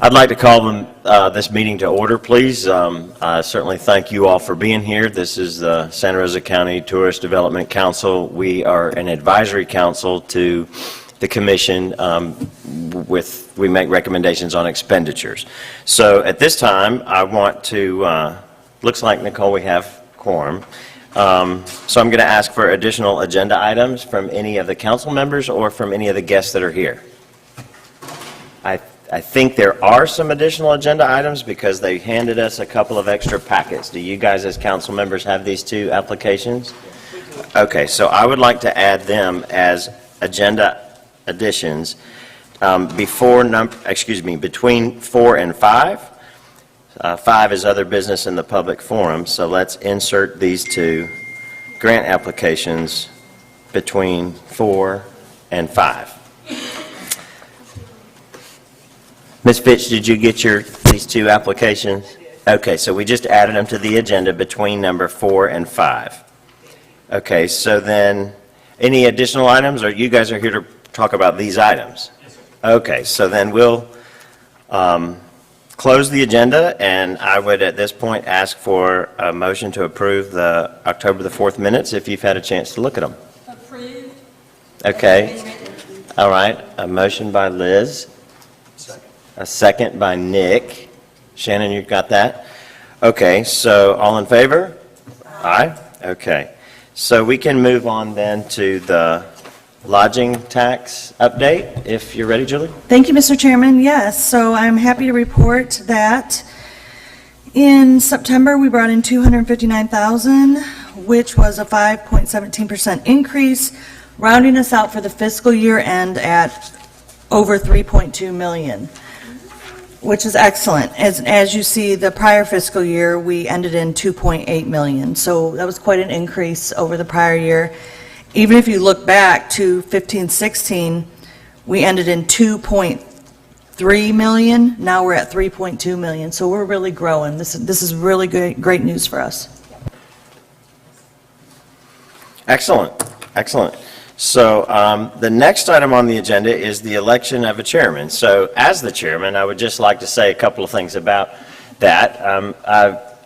I'd like to call this meeting to order, please. I certainly thank you all for being here. This is the Santa Rosa County Tourist Development Council. We are an advisory council to the commission. We make recommendations on expenditures. So at this time, I want to, looks like, Nicole, we have quorum. So I'm going to ask for additional agenda items from any of the council members or from any of the guests that are here. I think there are some additional agenda items because they handed us a couple of extra packets. Do you guys as council members have these two applications? Okay, so I would like to add them as agenda additions between 4 and 5. 5 is other business in the public forum, so let's insert these two grant applications between 4 and 5. Ms. Fitch, did you get these two applications? Okay, so we just added them to the agenda between number 4 and 5. Okay, so then any additional items, or you guys are here to talk about these items? Yes, sir. Okay, so then we'll close the agenda, and I would at this point ask for a motion to approve the October the 4th minutes if you've had a chance to look at them. Approved. Okay. All right, a motion by Liz. A second by Nick. Shannon, you got that? Okay, so all in favor? Aye. Okay. So we can move on then to the lodging tax update, if you're ready, Julie. Thank you, Mr. Chairman. Yes, so I'm happy to report that in September we brought in $259,000, which was a 5.17% increase, rounding us out for the fiscal year end at over $3.2 million. Which is excellent. As you see, the prior fiscal year, we ended in $2.8 million. So that was quite an increase over the prior year. Even if you look back to 15-16, we ended in $2.3 million. Now we're at $3.2 million. So we're really growing. This is really great news for us. Excellent. Excellent. So the next item on the agenda is the election of a chairman. So as the chairman, I would just like to say a couple of things about that.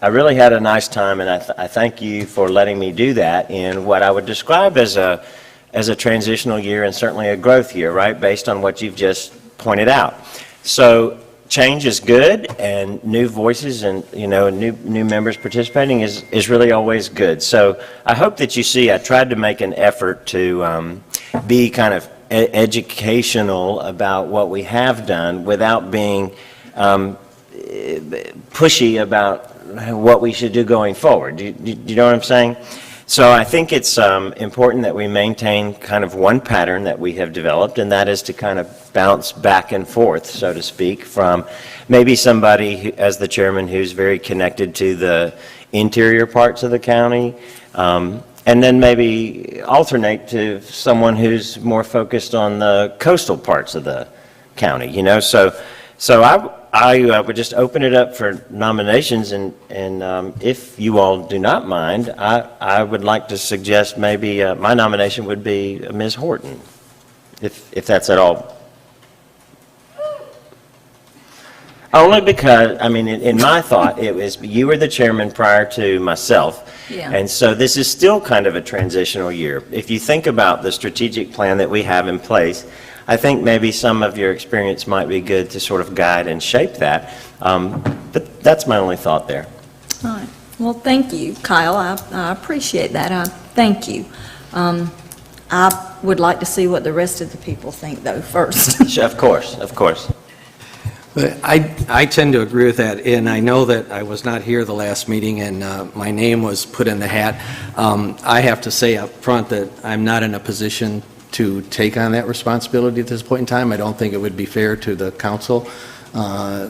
I really had a nice time, and I thank you for letting me do that in what I would describe as a transitional year and certainly a growth year, right, based on what you've just pointed out. So change is good, and new voices and new members participating is really always good. So I hope that you see I tried to make an effort to be kind of educational about what we have done without being pushy about what we should do going forward. Do you know what I'm saying? So I think it's important that we maintain kind of one pattern that we have developed, and that is to kind of bounce back and forth, so to speak, from maybe somebody as the chairman who's very connected to the interior parts of the county, and then maybe alternate to someone who's more focused on the coastal parts of the county, So I would just open it up for nominations, and if you all do not mind, I would like to suggest maybe my nomination would be Ms. Horton, if that's at all. Only because, I mean, in my thought, it was you were the chairman prior to myself, and so this is still kind of a transitional year. If you think about the strategic plan that we have in place, I think maybe some of your experience might be good to sort of guide and shape that, but that's my only thought there. All right. Well, thank you, Kyle. I appreciate that. Thank you. I would like to see what the rest of the people think, though, first. Of course, of course. But I tend to agree with that, and I know that I was not here the last meeting, and my name was put in the hat. I have to say up front that I'm not in a position to take on that responsibility at this point in time. I don't think it would be fair to the council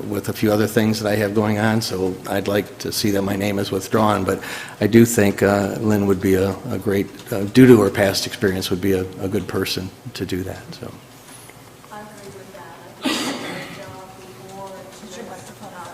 with a few other things that I have going on, so I'd like to see that my name is withdrawn. But I do think Lynn would be a great, due to her past experience, would be a good person to do that. So. I agree with that. I think she's done a great job before. She should like to put out.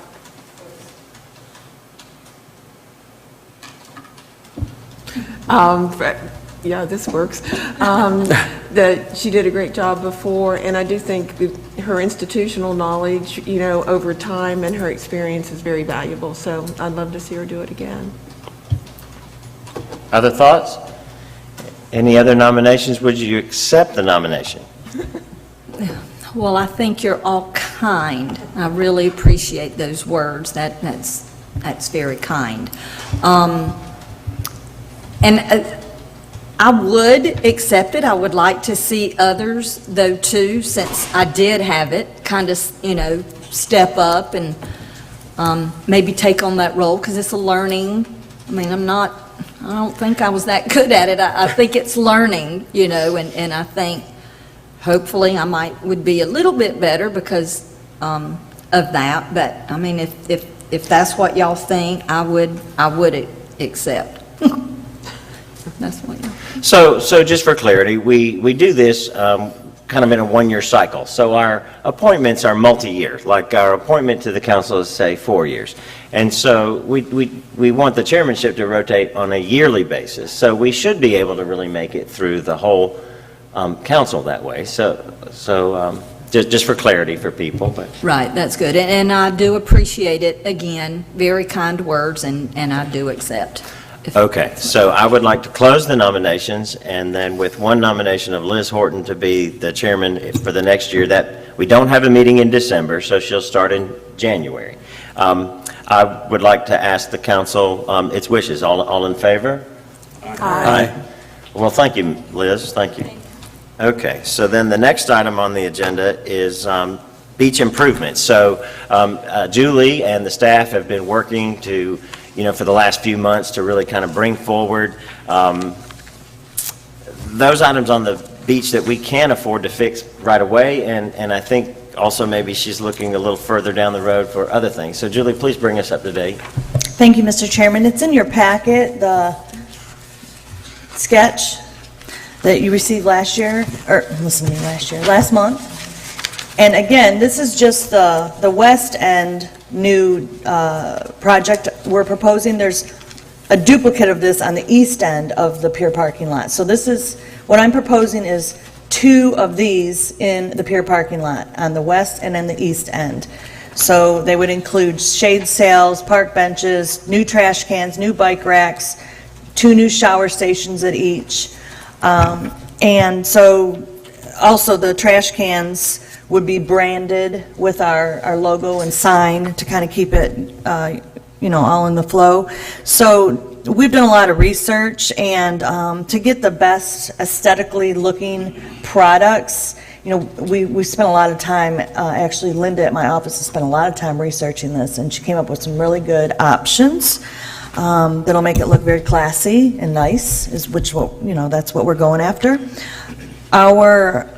yeah, this works, that she did a great job before, and I do think her institutional knowledge, over time, and her experience is very valuable, so I'd love to see her do it again. Other thoughts? Any other nominations? Would you accept the nomination? Well, I think you're all kind. I really appreciate those words. That's very kind. I would accept it. I would like to see others, though, too, since I did have it, kind of, step up and maybe take on that role, because it's a learning. I mean, I don't think I was that good at it. I think it's learning, and I think hopefully I would be a little bit better because of that. But, I mean, if that's what y'all think, I would accept. That's what y'all think. So just for clarity, we do this kind of in a one-year cycle. So our appointments are multi-year, like our appointment to the council is, say, 4 years. And so we want the chairmanship to rotate on a yearly basis. So we should be able to really make it through the whole council that way. So just for clarity for people. But Right, that's good. And I do appreciate it. Again, very kind words, and I do accept. Okay, so I would like to close the nominations, and then with one nomination of Liz Horton to be the chairman for the next year, that we don't have a meeting in December, so she'll start in January. I would like to ask the council its wishes. All in favor? Aye. Well, thank you, Liz. Thank you. Okay, so then the next item on the agenda is beach improvements. So Julie and the staff have been working to, for the last few months to really kind of bring forward those items on the beach that we can afford to fix right away, and I think also maybe she's looking a little further down the road for other things. So Julie, please bring us up to date. Thank you, Mr. Chairman. It's in your packet, the sketch that you received last month. And again, this is just the west end new project we're proposing. There's a duplicate of this on the east end of the pier parking lot. So this is, what I'm proposing is 2 of these in the pier parking lot on the west and on the east end. So they would include shade sails, park benches, new trash cans, new bike racks, 2 new shower stations at each. And so also the trash cans would be branded with our logo and sign to kind of keep it, all in the flow. So we've done a lot of research, and to get the best aesthetically looking products, we spent a lot of time, actually Linda at my office has spent a lot of time researching this, and she came up with some really good options that'll make it look very classy and nice, that's what we're going after. Our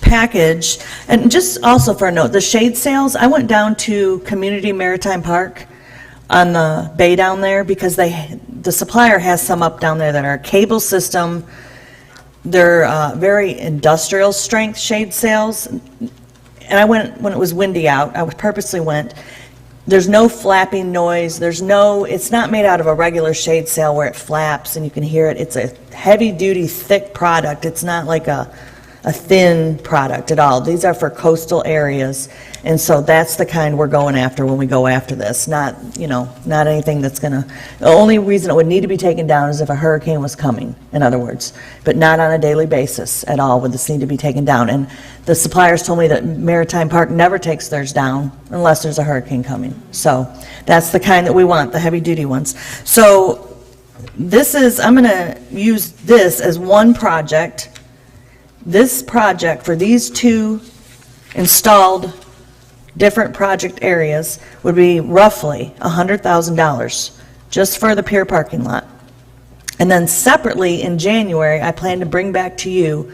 package, and just also for a note, the shade sails, I went down to Community Maritime Park on the bay down there because the supplier has some up down there that are cable system. They're very industrial strength shade sails, and I went when it was windy out. I purposely went. There's no flapping noise. It's not made out of a regular shade sail where it flaps and you can hear it. It's a heavy duty, thick product. It's not like a thin product at all. These are for coastal areas, and so that's the kind we're going after when we go after this. Not anything that's the only reason it would need to be taken down is if a hurricane was coming, in other words, but not on a daily basis at all would this need to be taken down. And the suppliers told me that Maritime Park never takes theirs down unless there's a hurricane coming. So that's the kind that we want, the heavy duty ones. So I'm going to use this as one project. This project for these 2 installed different project areas would be roughly $100,000 just for the pier parking lot. And then separately in January, I plan to bring back to you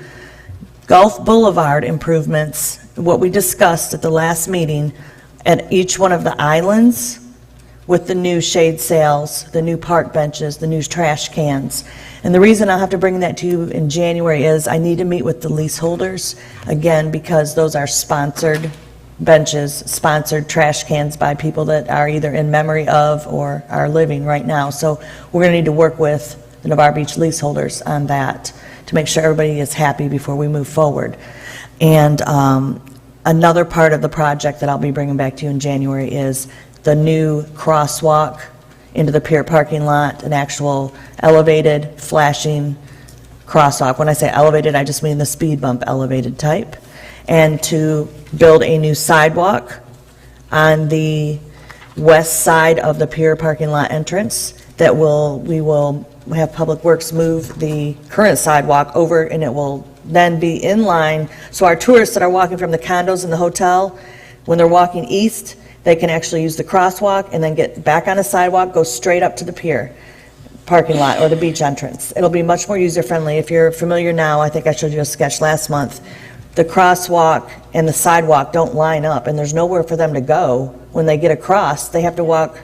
Gulf Boulevard improvements, what we discussed at the last meeting, at each one of the islands with the new shade sails, the new park benches, the new trash cans. And the reason I'll have to bring that to you in January is I need to meet with the leaseholders, again, because those are sponsored benches, sponsored trash cans by people that are either in memory of or are living right now. So we're going to need to work with the Navarre Beach leaseholders on that to make sure everybody is happy before we move forward. And another part of the project that I'll be bringing back to you in January is the new crosswalk into the pier parking lot, an actual elevated flashing crosswalk. When I say elevated, I just mean the speed bump elevated type. And to build a new sidewalk on the west side of the pier parking lot entrance that we will have Public Works move the current sidewalk over, and it will then be in line. So our tourists that are walking from the condos and the hotel, when they're walking east, they can actually use the crosswalk and then get back on the sidewalk, go straight up to the pier parking lot or the beach entrance. It'll be much more user-friendly. If you're familiar now, I think I showed you a sketch last month, the crosswalk and the sidewalk don't line up, and there's nowhere for them to go when they get across. They have to walk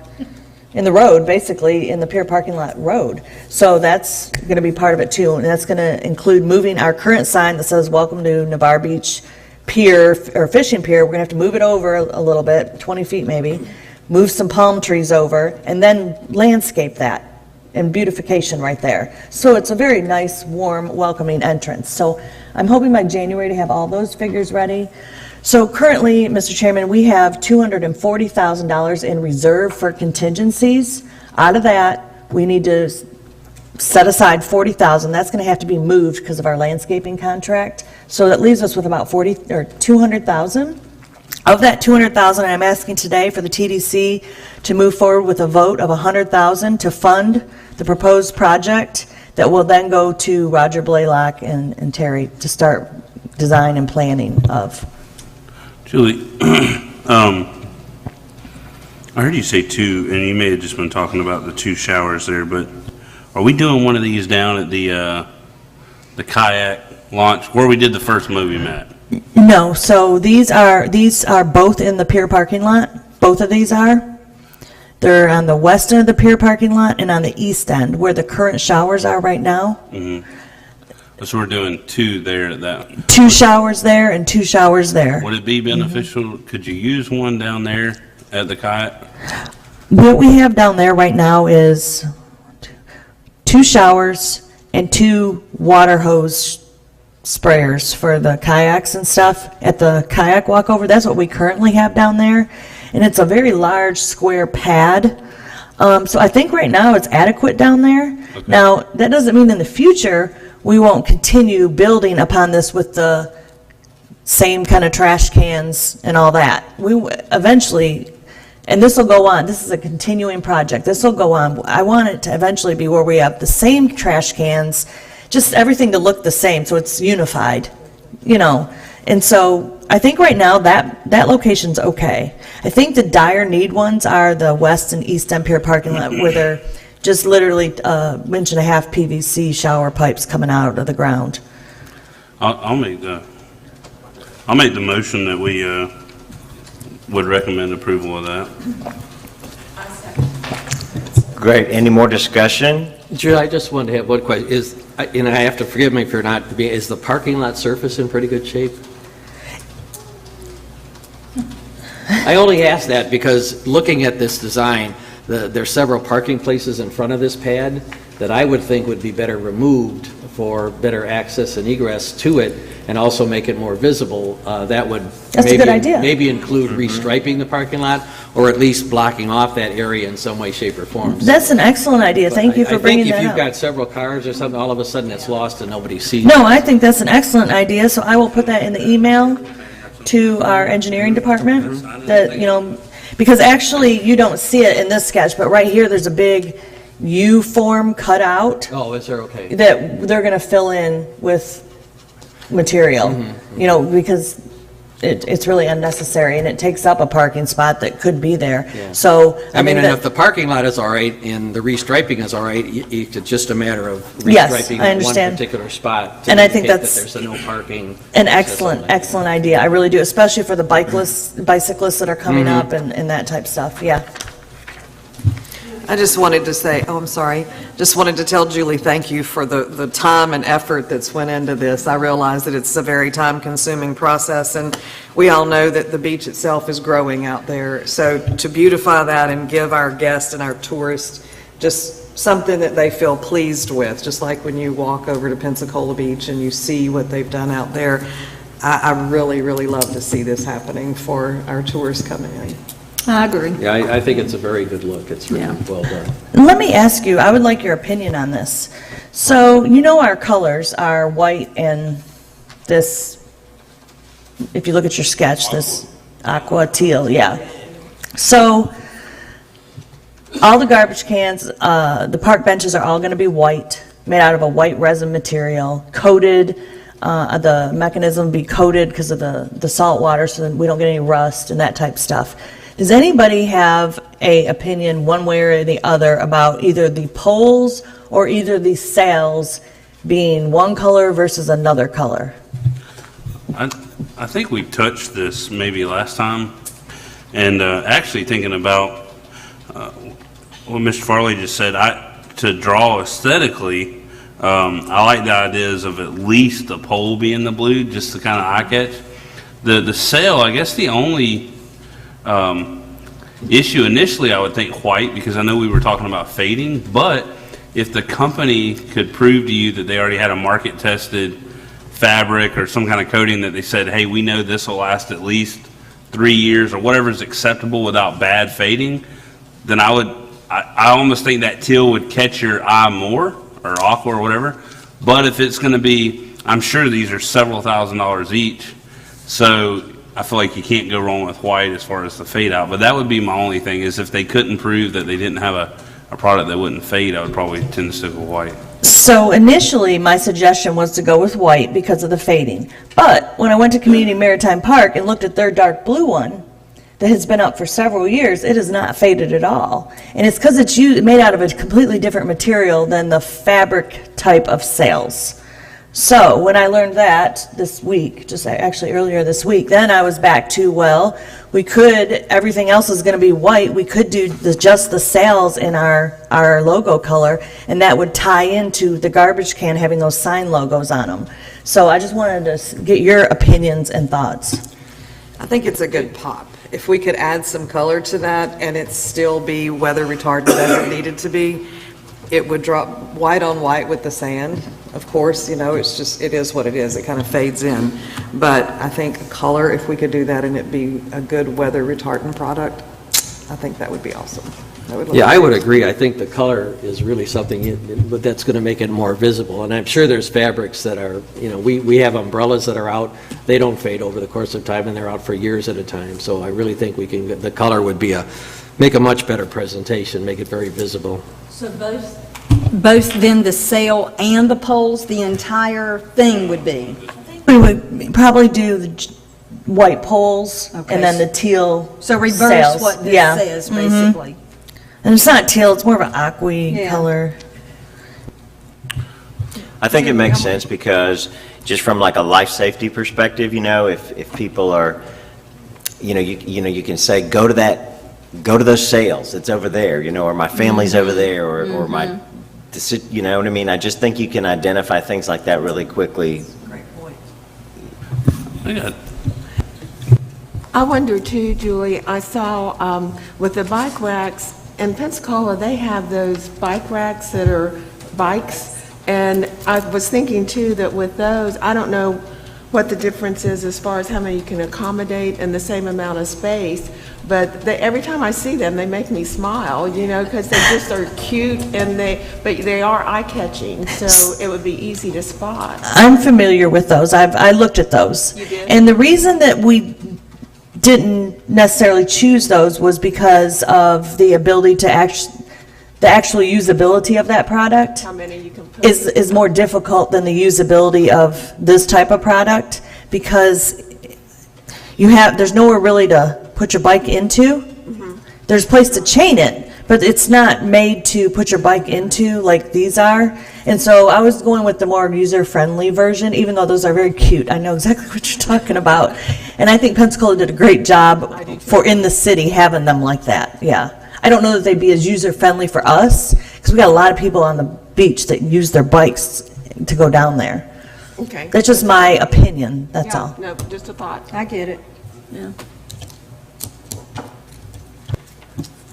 in the road, basically, in the pier parking lot road. So that's going to be part of it too, and that's going to include moving our current sign that says, "Welcome to Navarre Beach Pier," or fishing pier. We're going to have to move it over a little bit, 20 feet maybe, move some palm trees over, and then landscape that and beautification right there. So it's a very nice, warm, welcoming entrance. So I'm hoping by January to have all those figures ready. So currently, Mr. Chairman, we have $240,000 in reserve for contingencies. Out of that, we need to set aside $40,000. That's going to have to be moved because of our landscaping contract. So that leaves us with about $200,000. Of that $200,000, I'm asking today for the TDC to move forward with a vote of $100,000 to fund the proposed project that will then go to Roger Blaylock and Terry to start design and planning of. Julie, I heard you say two, and you may have just been talking about the two showers there, but are we doing one of these down at the kayak launch where we did the first movie, Matt? No, so these are both in the pier parking lot. Both of these are. They're on the west end of the pier parking lot and on the east end where the current showers are right now. Mm-hmm. So we're doing two there at that. Two showers there and two showers there. Would it be beneficial? Could you use one down there at the kayak? What we have down there right now is two showers and two water hose sprayers for the kayaks and stuff at the kayak walkover. That's what we currently have down there, and it's a very large square pad. So I think right now it's adequate down there. Okay. Now, that doesn't mean in the future we won't continue building upon this with the same kind of trash cans and all that. We eventually, and this will go on, this is a continuing project, this will go on. I want it to eventually be where we have the same trash cans, just everything to look the same, so it's unified, you know. And so I think right now that location's okay. I think the dire need ones are the west and east end pier parking lot where they're just literally 1.5 inch PVC shower pipes coming out of the ground. I'll make the motion that we would recommend approval of that. Great. Any more discussion? Drew, I just wanted to have one question. And I have to forgive me for not being, is the parking lot surface in pretty good shape? I only ask that because looking at this design, there's several parking places in front of this pad that I would think would be better removed for better access and egress to it, and also make it more visible. That would That's a good idea. Maybe include restriping the parking lot, or at least blocking off that area in some way, shape, or form. That's an excellent idea. Thank you for bringing that I think if you've up. got several cars or something, all of a sudden it's lost and nobody sees it. No, I think that's an excellent idea, so I will put that in the email to our engineering department, that, you know, because actually you don't see it in this sketch, but right here there's a big U form cut out Oh, is there? Okay. that they're going to fill in with material, you know, because it's really unnecessary, and it takes up a parking spot that could be there. Yeah. So, I mean, and that- if the parking lot is all right and the restriping is all right, it's just a matter of Yes, restriping I one understand. particular spot to And I think indicate that's that there's a no parking. an access excellent, only. excellent idea. I really do, especially for the bicyclists that are coming up and that type stuff, yeah. I just wanted to say, oh, I'm sorry, just wanted to tell Julie, thank you for the time and effort that's went into this. I realize that it's a very time-consuming process, and we all know that the beach itself is growing out there. So to beautify that and give our guests and our tourists just something that they feel pleased with, just like when you walk over to Pensacola Beach and you see what they've done out there, I really, really love to see this happening for our tourists coming in. I agree. Yeah, I think it's a very good look. It's really Yeah. well done. Let me ask you, I would like your opinion on this. So, you know our colors are white and this, if you look at your sketch, this aqua teal, yeah. So, all the garbage cans, the park benches are all going to be white, made out of a white resin material, coated. The mechanism will be coated because of the salt water so that we don't get any rust and that type of stuff. Does anybody have a opinion one way or the other about either the poles or either the sails being one color versus another color? I think we touched this maybe last time, and actually thinking about what Mr. Farley just said, to draw aesthetically, I like the ideas of at least the pole being the blue, just to kind of eye catch. The sail, I guess the only issue initially, I would think white, because I know we were talking about fading, but if the company could prove to you that they already had a market-tested fabric or some kind of coating that they said, hey, we know this will last at least 3 years or whatever is acceptable without bad fading, then I almost think that teal would catch your eye more, or aqua or whatever. But if it's going to be, I'm sure these are several $1,000s each, so I feel like you can't go wrong with white as far as the fade out. But that would be my only thing, is if they couldn't prove that they didn't have a product that wouldn't fade, I would probably tend to stick with white. So initially, my suggestion was to go with white because of the fading. But when I went to Community Maritime Park and looked at their dark blue one that has been up for several years, it is not faded at all. And it's because it's made out of a completely different material than the fabric type of sails. So when I learned that this week, just actually earlier this week, then I was back to, well, we could, everything else is going to be white, we could do just the sails in our logo color, and that would tie into the garbage can having those sign logos on them. So I just wanted to get your opinions and thoughts. I think it's a good pop. If we could add some color to that and it still be weather retardant as it needed to be, it would drop white on white with the sand. Of course, you know, it's just, it is what it is. It kind of fades in. But I think color, if we could do that and it be a good weather retardant product, I think that would be awesome. Yeah, I would agree. I think the color is really something that's going to make it more visible. And I'm sure there's fabrics that are, you know, we have umbrellas that are out. They don't fade over the course of time, and they're out for years at a time. So I really think the color would be make a much better presentation, make it very visible. So both then the sail and the poles, the entire thing would be? We would probably do the white poles and then the teal So reverse sails. what this Yeah. says, basically. And it's not teal, it's more of an aqua Yeah. color. I think it makes sense because just from like a life safety perspective, you know, if people are, you can say, go to those sails, it's over there, you know, or my family's over there, or my, you know what I mean? I just think you can identify things like that really quickly. Great point. I wonder too, Julie, I saw with the bike racks, in Pensacola, they have those bike racks that are bikes, and I was thinking too that with those, I don't know what the difference is as far as how many you can accommodate in the same amount of space, but every time I see them, they make me smile, you know, because they just are cute, and but they are eye-catching, so it would be easy to spot. I'm familiar with those. I looked at those. You did? And the reason that we didn't necessarily choose those was because of the ability to the actual usability of that product How many you can put? is more difficult than the usability of this type of product, because there's nowhere really to put your bike into. There's a place to chain it, but it's not made to put your bike into like these are. And so I was going with the more user-friendly version, even though those are very cute. I know exactly what you're talking about. And I think Pensacola did a great job for in the city having them like that, yeah. I don't know that they'd be as user-friendly for us, because we got a lot of people on the beach that use their bikes to go down there. Okay. That's just my opinion, that's Yeah, all. no, just a thought. I get it, yeah.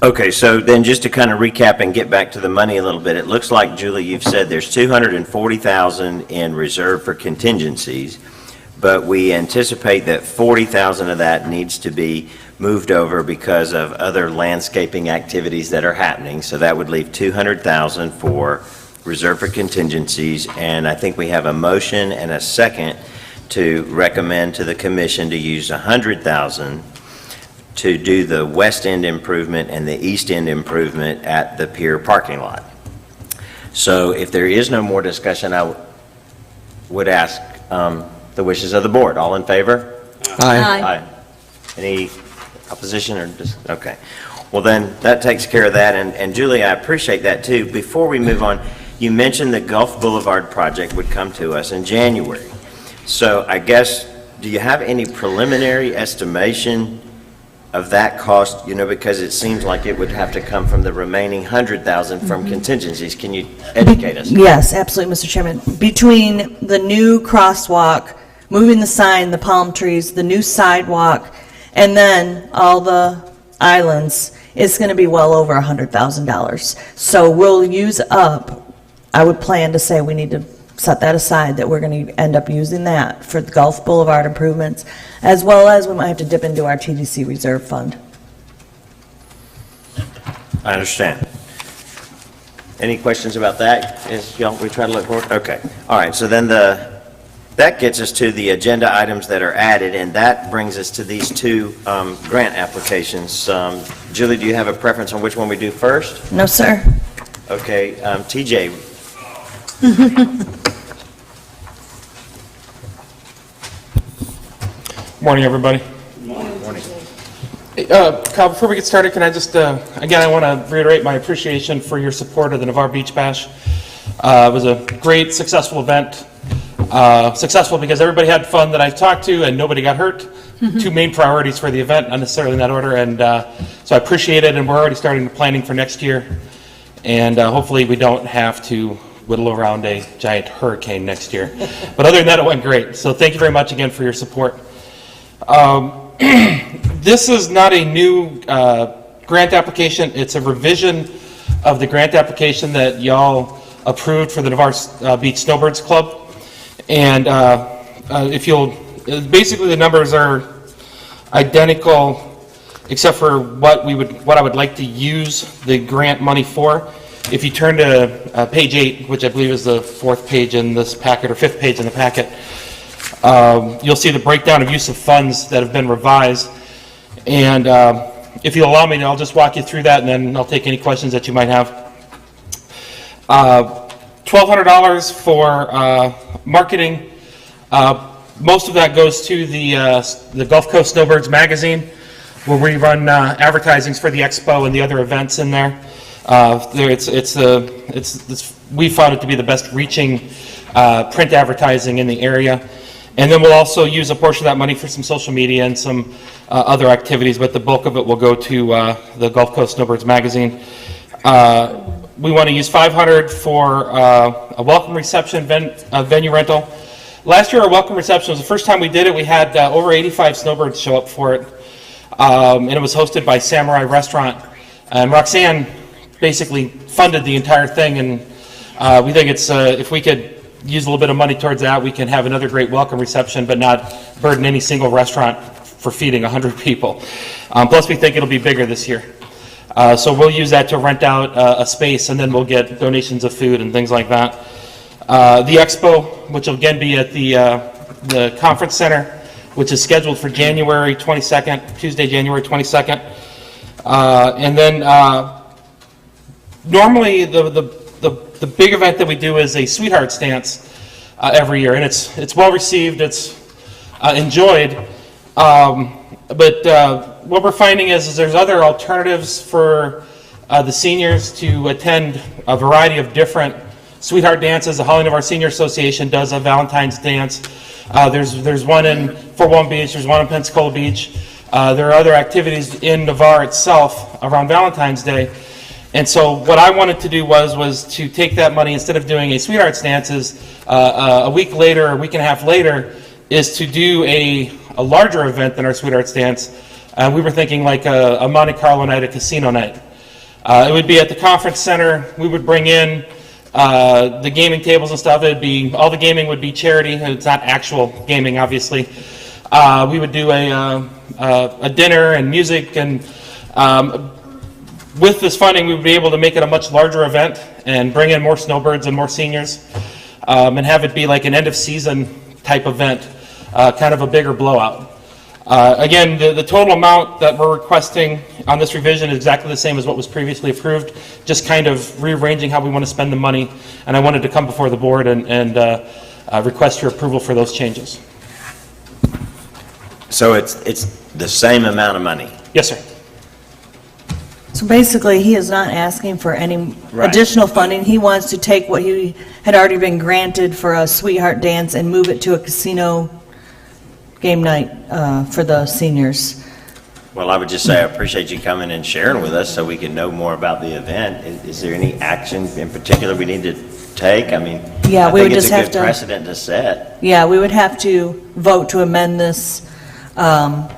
Okay, so then just to kind of recap and get back to the money a little bit, it looks like, Julie, you've said there's 240,000 in reserve for contingencies, but we anticipate that 40,000 of that needs to be moved over because of other landscaping activities that are happening, so that would leave 200,000 for reserve for contingencies, and I think we have a motion and a second to recommend to the commission to use 100,000 to do the west end improvement and the east end improvement at the pier parking lot. So if there is no more discussion, I would ask the wishes of the board. All in favor? Aye. Any opposition or okay. Well, then, that takes care of that, and Julie, I appreciate that too. Before we move on, you mentioned the Gulf Boulevard project would come to us in January. So I guess, do you have any preliminary estimation of that cost, because it seems like it would have to come from the remaining 100,000 from contingencies. Can you educate us? Yes, absolutely, Mr. Chairman. Between the new crosswalk, moving the sign, the palm trees, the new sidewalk, and then all the islands, it's going to be well over $100,000. So we'll use up, I would plan to say we need to set that aside, that we're going to end up using that for the Gulf Boulevard improvements, as well as we might have to dip into our TDC reserve fund. I understand. Any questions about that? We try to look forward? Okay. All right, so then that gets us to the agenda items that are added, and that brings us to these two grant applications. Julie, do you have a preference on which one we do first? No, sir. Okay, TJ. Morning, everybody. Morning. Kyle, before we get started, can I just, again, I want to reiterate my appreciation for your support of the Navarre Beach Bash. It was a great, successful event. Successful because everybody had fun that I've talked to and nobody got hurt. Two main priorities for the event, not necessarily in that order, and so I appreciate it, and we're already starting the planning for next year. And hopefully we don't have to whittle around a giant hurricane next year. But other than that, it went great. So thank you very much again for your support. This is not a new grant application. It's a revision of the grant application that y'all approved for the Navarre Beach Snowbirds Club. And if you'll, basically the numbers are identical except for what I would like to use the grant money for. If you turn to page 8, which I believe is the 4th page in this packet, or 5th page in the packet, you'll see the breakdown of use of funds that have been revised. And if you'll allow me, I'll just walk you through that, and then I'll take any questions that you might have. $1,200 for marketing. Most of that goes to the Gulf Coast Snowbirds magazine, where we run advertisings for the expo and the other events in there. We found it to be the best reaching print advertising in the area. And then we'll also use a portion of that money for some social media and some other activities, but the bulk of it will go to the Gulf Coast Snowbirds magazine. We want to use $500 for a welcome reception venue rental. Last year, our welcome reception was the first time we did it. We had over 85 snowbirds show up for it, and it was hosted by Samurai Restaurant. And Roxanne basically funded the entire thing, and we think it's if we could use a little bit of money towards that, we can have another great welcome reception, but not burden any single restaurant for feeding 100 people. Plus, we think it'll be bigger this year. So we'll use that to rent out a space, and then we'll get donations of food and things like that. The expo, which will again be at the conference center, which is scheduled for January 22nd, Tuesday, January 22nd. And then normally the big event that we do is a Sweethearts Dance every year, and it's well received, it's enjoyed. But what we're finding is there's other alternatives for the seniors to attend a variety of different sweetheart dances. The Holly Navarre Senior Association does a Valentine's dance. There's one in Fort Walton Beach, there's one in Pensacola Beach. There are other activities in Navarre itself around Valentine's Day. And so what I wanted to do was to take that money, instead of doing a Sweethearts Dances a week later, a week and a half later, is to do a larger event than our Sweethearts Dance. We were thinking like a Monte Carlo night, a casino night. It would be at the conference center. We would bring in the gaming tables and stuff. All the gaming would be charity. It's not actual gaming, obviously. We would do a dinner and music, and with this funding, we would be able to make it a much larger event and bring in more snowbirds and more seniors, and have it be like an end-of-season type event, kind of a bigger blowout. Again, the total amount that we're requesting on this revision is exactly the same as what was previously approved, just kind of rearranging how we want to spend the money, and I wanted to come before the board and request your approval for those changes. So it's the same amount of money? Yes, sir. So basically, he is not asking for any Right. additional funding. He wants to take what he had already been granted for a Sweetheart Dance and move it to a casino game night for the seniors. Well, I would just say I appreciate you coming and sharing with us so we can know more about the event. Is there any action in particular we need to take? I mean, Yeah, I we think would it's just a have good to- precedent to set. Yeah, we would have to vote to amend this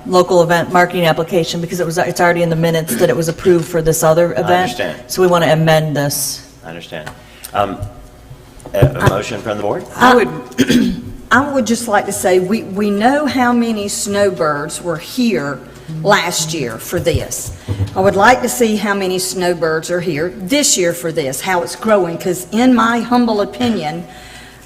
local event marketing application because it's already in the minutes that it was approved for this other event. understand. So we want to amend this. I understand. A motion from the board? I would just like to say, we know how many snowbirds were here last year for this. I would like to see how many snowbirds are here this year for this, how it's growing, because in my humble opinion,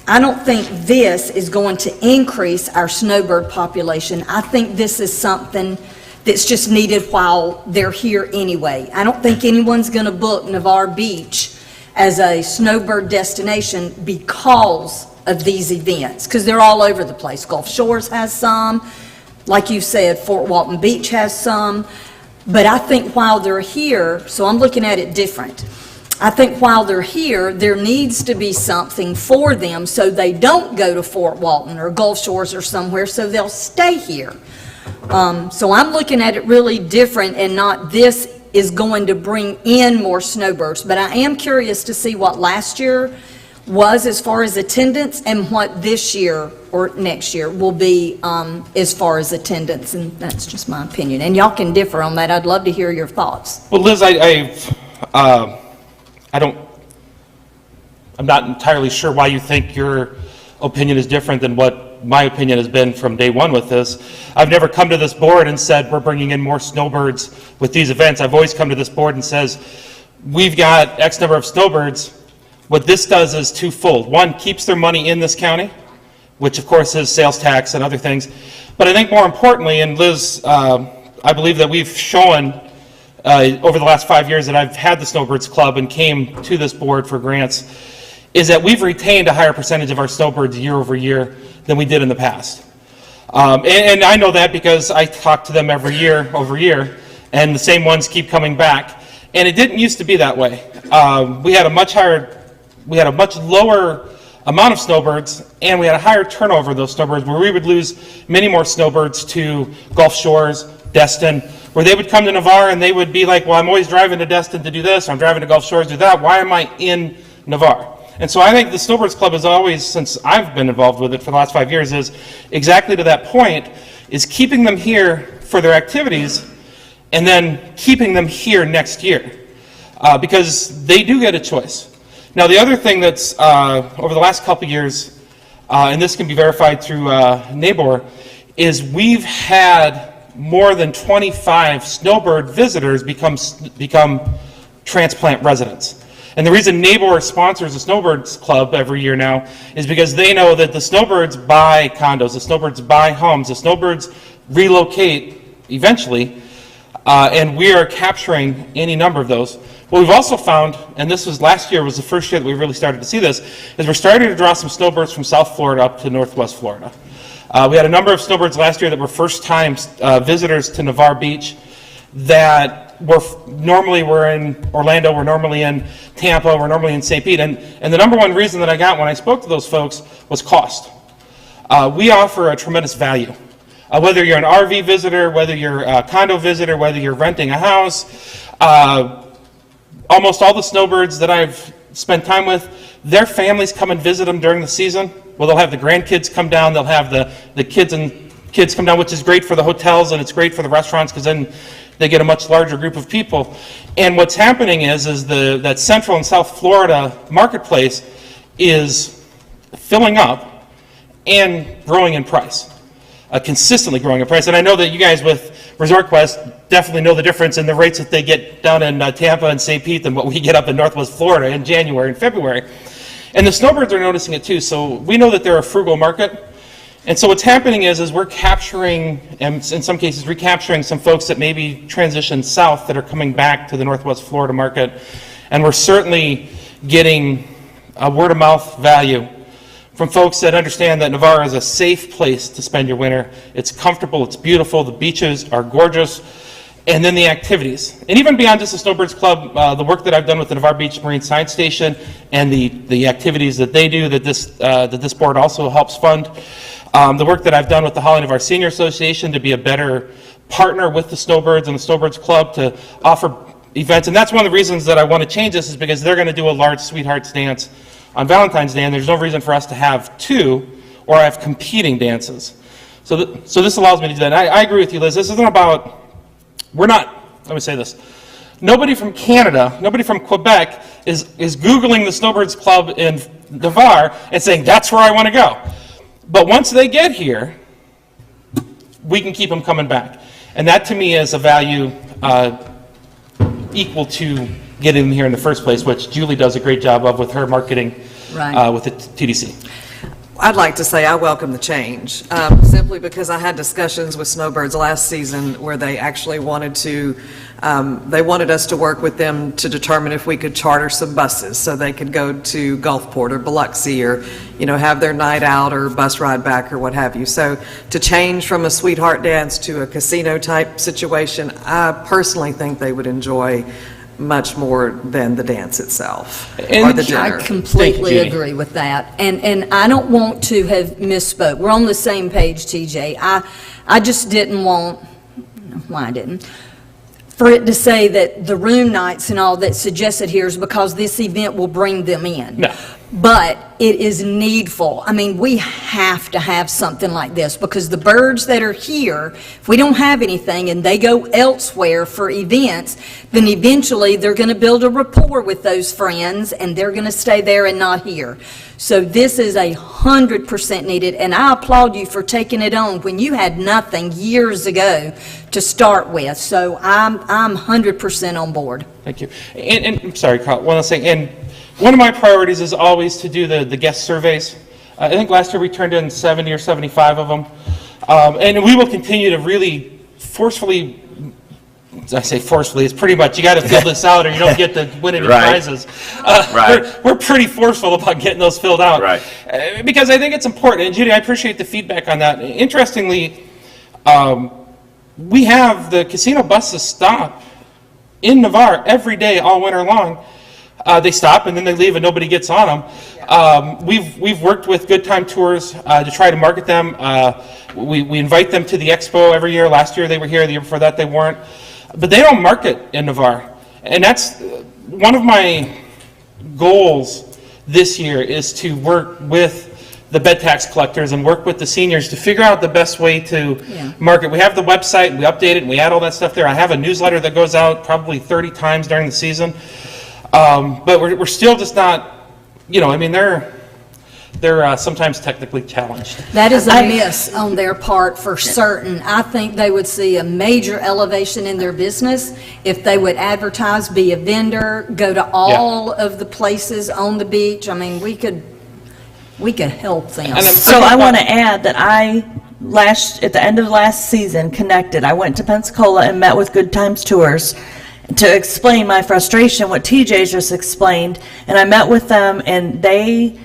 I don't think this is going to increase our snowbird population. I think this is something that's just needed while they're here anyway. I don't think anyone's going to book Navarre Beach as a snowbird destination because of these events, because they're all over the place. Gulf Shores has some, like you said, Fort Walton Beach has some, but I think while they're here, so I'm looking at it different. I think while they're here, there needs to be something for them so they don't go to Fort Walton or Gulf Shores or somewhere, so they'll stay here. So I'm looking at it really different, and not this is going to bring in more snowbirds. But I am curious to see what last year was as far as attendance and what this year or next year will be as far as attendance, and that's just my opinion. And y'all can differ on that. I'd love to hear your thoughts. Well, Liz, I'm not entirely sure why you think your opinion is different than what my opinion has been from day one with this. I've never come to this board and said we're bringing in more snowbirds with these events. I've always come to this board and says we've got X number of snowbirds. What this does is twofold. One, keeps their money in this county, which of course is sales tax and other things. But I think more importantly, and Liz, I believe that we've shown over the last 5 years that I've had the Snowbirds Club and came to this board for grants, is that we've retained a higher percentage of our snowbirds year over year than we did in the past. And I know that because I talk to them every year over year, and the same ones keep coming back. And it didn't used to be that way. We had a much lower amount of snowbirds, and we had a higher turnover of those snowbirds, where we would lose many more snowbirds to Gulf Shores, Destin, where they would come to Navarre and they would be like, well, I'm always driving to Destin to do this, I'm driving to Gulf Shores to do that, why am I in Navarre? And so I think the Snowbirds Club has always, since I've been involved with it for the last 5 years, is exactly to that point, is keeping them here for their activities and then keeping them here next year, because they do get a choice. Now, the other thing that's over the last couple years, and this can be verified through Navarre, is we've had more than 25 snowbird visitors become transplant residents. And the reason Navarre sponsors the Snowbirds Club every year now is because they know that the snowbirds buy condos, the snowbirds buy homes, the snowbirds relocate eventually, and we are capturing any number of those. What we've also found, and this was last year, was the first year that we really started to see this, is we're starting to draw some snowbirds from South Florida up to Northwest Florida. We had a number of snowbirds last year that were first-time visitors to Navarre Beach that normally were in Orlando, were normally in Tampa, were normally in St. Pete. And the number one reason that I got when I spoke to those folks was cost. We offer a tremendous value. Whether you're an RV visitor, whether you're a condo visitor, whether you're renting a house, almost all the snowbirds that I've spent time with, their families come and visit them during the season. Well, they'll have the grandkids come down, they'll have the kids come down, which is great for the hotels and it's great for the restaurants because then they get a much larger group of people. And what's happening is that Central and South Florida marketplace is filling up and growing in price, consistently growing in price. And I know that you guys with Resort Quest definitely know the difference in the rates that they get down in Tampa and St. Pete than what we get up in Northwest Florida in January and February. And the snowbirds are noticing it too, so we know that they're a frugal market. And so what's happening is we're capturing, and in some cases recapturing some folks that maybe transitioned south that are coming back to the Northwest Florida market. And we're certainly getting a word-of-mouth value from folks that understand that Navarre is a safe place to spend your winter. It's comfortable, it's beautiful, the beaches are gorgeous, and then the activities. And even beyond just the Snowbirds Club, the work that I've done with the Navarre Beach Marine Science Station and the activities that they do that this board also helps fund. The work that I've done with the Holly Navarre Senior Association to be a better partner with the Snowbirds and the Snowbirds Club to offer events. And that's one of the reasons that I want to change this is because they're going to do a large Sweethearts dance on Valentine's Day, and there's no reason for us to have two or have competing dances. So this allows me to do that. And I agree with you, Liz. This isn't about, let me say this. Nobody from Canada, nobody from Quebec is Googling the Snowbirds Club in Navarre and saying, that's where I want to go. But once they get here, we can keep them coming back. And that to me is a value equal to getting them here in the first place, which Julie does a great job of with her marketing with the TDC. I'd like to say I welcome the change, simply because I had discussions with Snowbirds last season where they actually wanted us to work with them to determine if we could charter some buses so they could go to Gulfport or Biloxi or, have their night out or bus ride back or what have you. So to change from a sweetheart dance to a casino type situation, I personally think they would enjoy much more than the dance itself or the dinner. I completely agree with that. And I don't want to have misspoke. We're on the same page, TJ. I just didn't want, why I didn't, for it to say that the room nights and all that's suggested here is because this event will bring them in. No. But it is needful. I mean, we have to have something like this because the birds that are here, if we don't have anything and they go elsewhere for events, then eventually they're going to build a rapport with those friends and they're going to stay there and not here. So this is 100% needed, and I applaud you for taking it on when you had nothing years ago to start with. So I'm 100% on board. Thank you. And I'm sorry, Carl, one last thing. And one of my priorities is always to do the guest surveys. I think last year we turned in 70 or 75 of them. And we will continue to really forcefully, I say forcefully, it's pretty much you got to fill this out or you don't get to win any prizes. We're pretty forceful about getting those filled out. Because I think it's important. And Judy, I appreciate the feedback on that. Interestingly, we have the casino buses stop in Navarre every day all winter long. They stop and then they leave and nobody gets on them. We've worked with Good Time Tours to try to market them. We invite them to the expo every year. Last year they were here, the year before that they weren't. But they don't market in Navarre. And that's one of my goals this year is to work with the bed tax collectors and work with the seniors to figure out the best way to market. We have the website, we update it, and we add all that stuff there. I have a newsletter that goes out probably 30 times during the season. But we're still just not, I mean, they're sometimes technically challenged. That is a miss on their part for certain. I think they would see a major elevation in their business if they would advertise, be a vendor, go to all of the places on the beach. I mean, we could help them. So I want to add that at the end of last season, connected. I went to Pensacola and met with Good Times Tours to explain my frustration, what TJ just explained, and I met with them, and they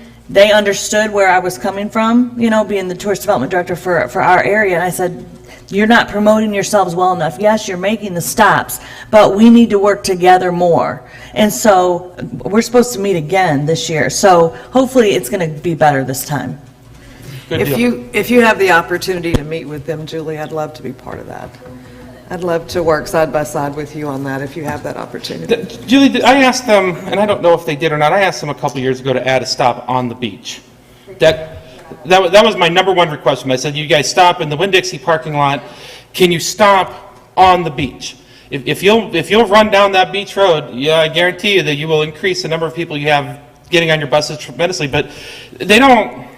understood where I was coming from, being the tourist development director for our area, and I said, you're not promoting yourselves well enough. Yes, you're making the stops, but we need to work together more. And so we're supposed to meet again this year, so hopefully it's going to be better this time. Good deal. If you have the opportunity to meet with them, Julie, I'd love to be part of that. I'd love to work side by side with you on that if you have that opportunity. Julie, I asked them, and I don't know if they did or not, I asked them a couple years ago to add a stop on the beach. That was my number one request. I said, you guys stop in the Winn-Dixie parking lot. Can you stop on the beach? If you'll run down that beach road, yeah, I guarantee you that you will increase the number of people you have getting on your buses tremendously. But they don't,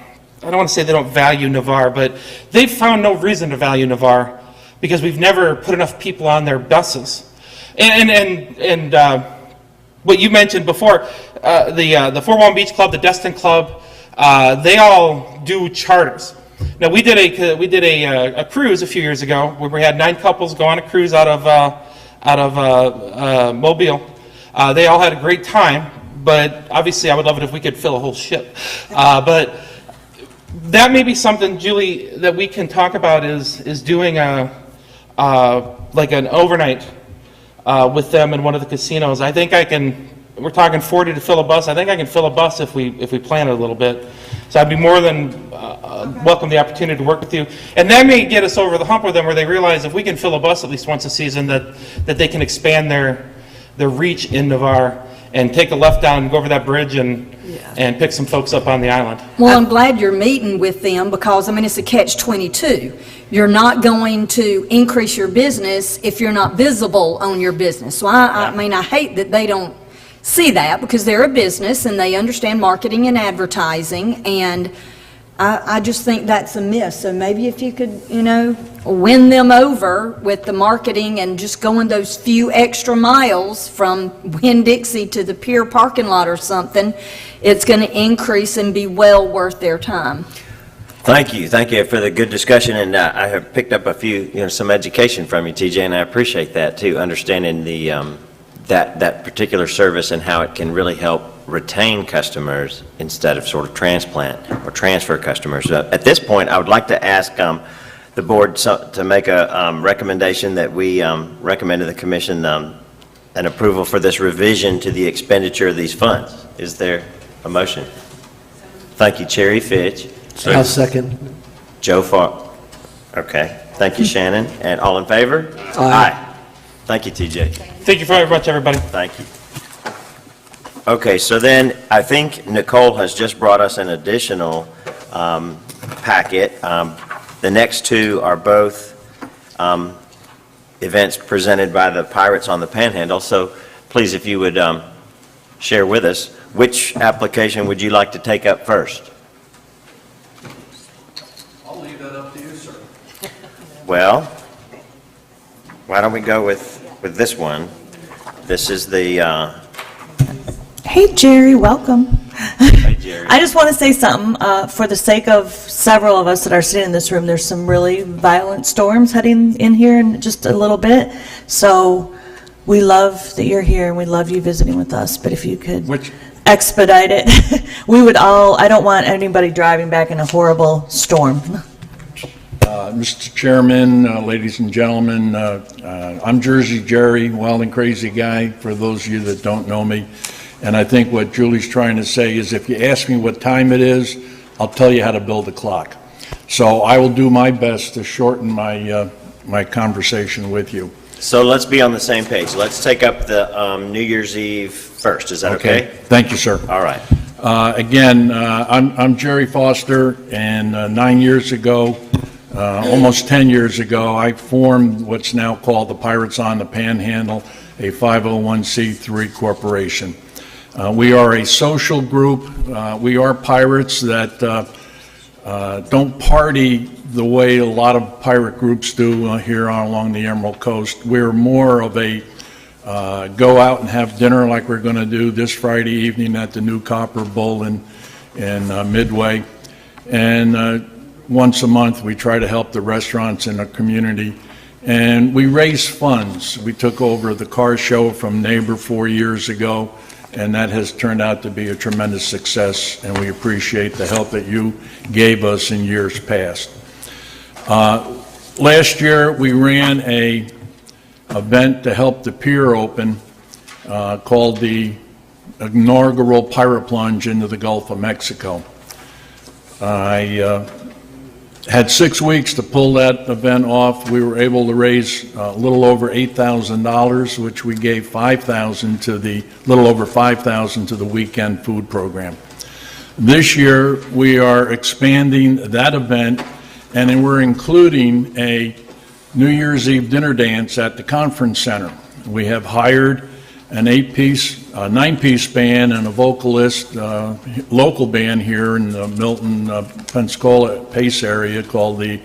I don't want to say they don't value Navarre, but they've found no reason to value Navarre because we've never put enough people on their buses. And what you mentioned before, the Fort Walton Beach Club, the Destin Club, they all do charters. Now we did a cruise a few years ago where we had 9 couples go on a cruise out of Mobile. They all had a great time, but obviously I would love it if we could fill a whole ship. But that may be something, Julie, that we can talk about is doing like an overnight with them in one of the casinos. I think I can. We're talking 40 to fill a bus. I think I can fill a bus if we plan it a little bit. So I'd be more than welcome the opportunity to work with you. And that may get us over the hump with them where they realize if we can fill a bus at least once a season that they can expand their reach in Navarre and take a left down and go over that bridge and pick some folks up on the island. Well, I'm glad you're meeting with them because, I mean, it's a catch-22. You're not going to increase your business if you're not visible on your business. So I mean, I hate that they don't see that because they're a business and they understand marketing and advertising, and I just think that's a miss. So maybe if you could, win them over with the marketing and just going those few extra miles from Winn-Dixie to the pier parking lot or something, it's going to increase and be well worth their time. Thank you for the good discussion, and I have picked up a few, some education from you, TJ, and I appreciate that too, understanding the that particular service and how it can really help retain customers instead of sort of transplant or transfer customers. At this point, I would like to ask the board to make a recommendation that we recommend to the commission an approval for this revision to the expenditure of these funds. Is there a motion? Thank you, Cherry Fitch. I'll second. Joe Farr. Okay. Thank you, Shannon. And all in favor? Aye. Thank you, TJ. Thank you very much, everybody. Thank you. Okay, so then I think Nicole has just brought us an additional packet. The next two are both events presented by the Pirates on the Panhandle. So please, if you would share with us, which application would you like to take up first? I'll leave that up to you, sir. Well, why don't we go with this one? This is the, Hey, Jerry, welcome. hey, Jerry. I just want to say something. For the sake of several of us that are sitting in this room, there's some really violent storms heading in here in just a little bit. So we love that you're here and we love you visiting with us. But if you could expedite it, we would all, I don't want anybody driving back in a horrible storm. Mr. Chairman, ladies and gentlemen, I'm Jersey Jerry, wild and crazy guy, for those of you that don't know me. And I think what Julie's trying to say is if you ask me what time it is, I'll tell you how to build a clock. So I will do my best to shorten my my conversation with you. So let's be on the same page. Let's take up the New Year's Eve first. Is that okay? Thank you, sir. All right. Again, I'm Jerry Foster, and 9 years ago, almost 10 years ago, I formed what's now called the Pirates on the Panhandle, a 501c3 corporation. We are a social group. We are pirates that don't party the way a lot of pirate groups do here along the Emerald Coast. We're more of a go out and have dinner like we're going to do this Friday evening at the new Copper Bull in Midway. And once a month, we try to help the restaurants in the community. And we raise funds. We took over the car show from Neighbor 4 years ago, and that has turned out to be a tremendous success, and we appreciate the help that you gave us in years past. Last year, we ran an event to help the pier open called the inaugural Pirate Plunge into the Gulf of Mexico. I Had 6 weeks to pull that event off. We were able to raise a little over $8,000, which we gave little over $5,000 to the weekend food program. This year, we are expanding that event, and then we're including a New Year's Eve dinner dance at the conference center. We have hired an 9-piece band and a vocalist, local band here in the Milton, Pensacola, Pace area called the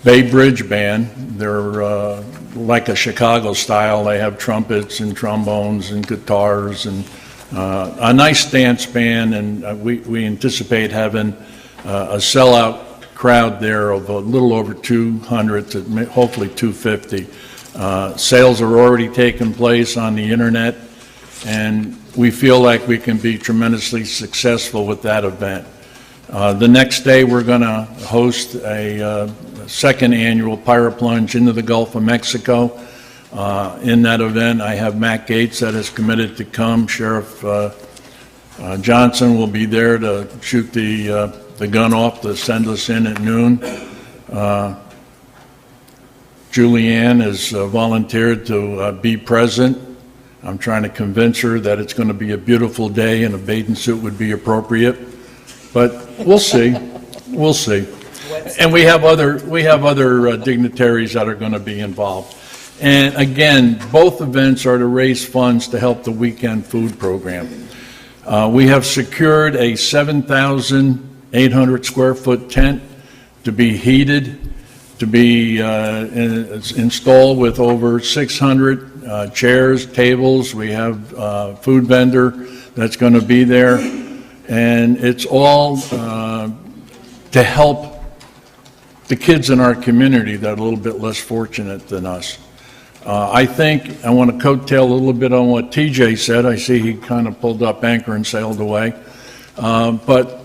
Bay Bridge Band. They're like a Chicago style. They have trumpets and trombones and guitars and a nice dance band, and we anticipate having a sellout crowd there of a little over 200 to hopefully 250. Sales are already taking place on the internet, and we feel like we can be tremendously successful with that event. The next day, we're going to host a second annual Pirate Plunge into the Gulf of Mexico. In that event, I have Matt Gates that is committed to come. Sheriff Johnson will be there to shoot the gun off to send us in at noon. Julianne has volunteered to be present. I'm trying to convince her that it's going to be a beautiful day and a bathing suit would be appropriate, but we'll see. We'll see. And we have other dignitaries that are going to be involved. And again, both events are to raise funds to help the weekend food program. We have secured a 7,800 square foot tent to be heated, to be installed with over 600 chairs, tables. We have a food vendor that's going to be there. And it's all to help the kids in our community that are a little bit less fortunate than us. I think I want to coattail a little bit on what TJ said. I see he kind of pulled up anchor and sailed away. But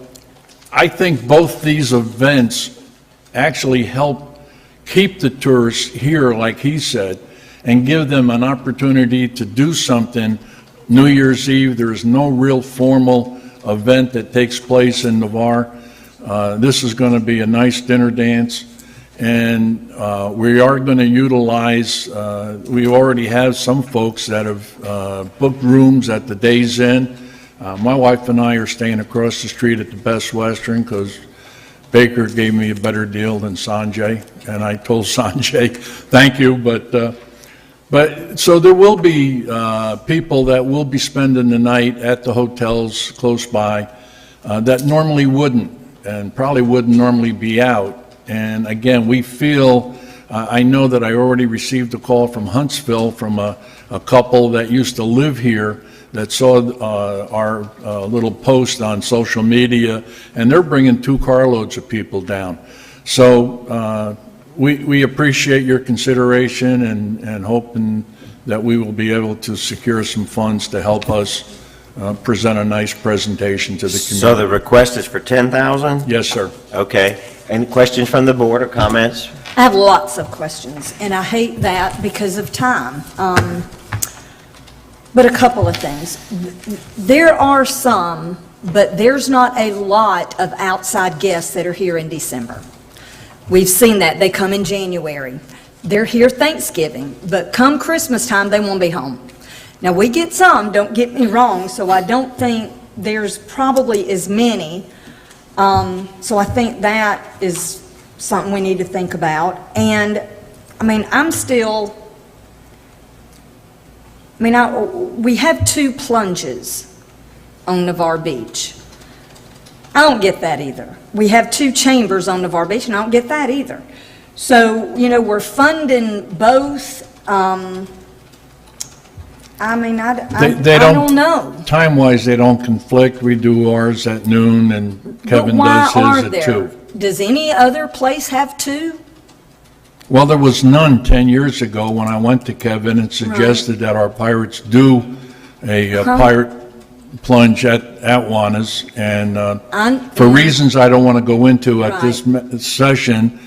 I think both these events actually help keep the tourists here, like he said, and give them an opportunity to do something. New Year's Eve, there is no real formal event that takes place in Navarre. This is going to be a nice dinner dance, and we are going to utilize, we already have some folks that have booked rooms at the Days Inn. My wife and I are staying across the street at the Best Western because Baker gave me a better deal than Sanjay, and I told Sanjay, thank you, but so there will be people that will be spending the night at the hotels close by that normally wouldn't, and probably wouldn't normally be out. And again, we feel, I know that I already received a call from Huntsville from a couple that used to live here that saw our little post on social media, and they're bringing 2 carloads of people down. So we appreciate your consideration and hoping that we will be able to secure some funds to help us present a nice presentation to the community. So the request is for 10,000? Yes, sir. Okay. Any questions from the board or comments? I have lots of questions, and I hate that because of time. But a couple of things. There are some, but there's not a lot of outside guests that are here in December. We've seen that. They come in January. They're here Thanksgiving, but come Christmas time, they won't be home. Now, we get some, don't get me wrong, so I don't think there's probably as many. So I think that is something we need to think about. And, I mean, we have 2 plunges on Navarre Beach. I don't get that either. We have 2 chambers on Navarre Beach, and I don't get that either. So, we're funding both. I don't know. Time-wise, they don't conflict. We do ours at noon, and Kevin does his at 2. Does any other place have 2? Well, there was none 10 years ago when I went to Kevin and suggested that our pirates do a pirate plunge at Juana's, and for reasons I don't want to go into at this session,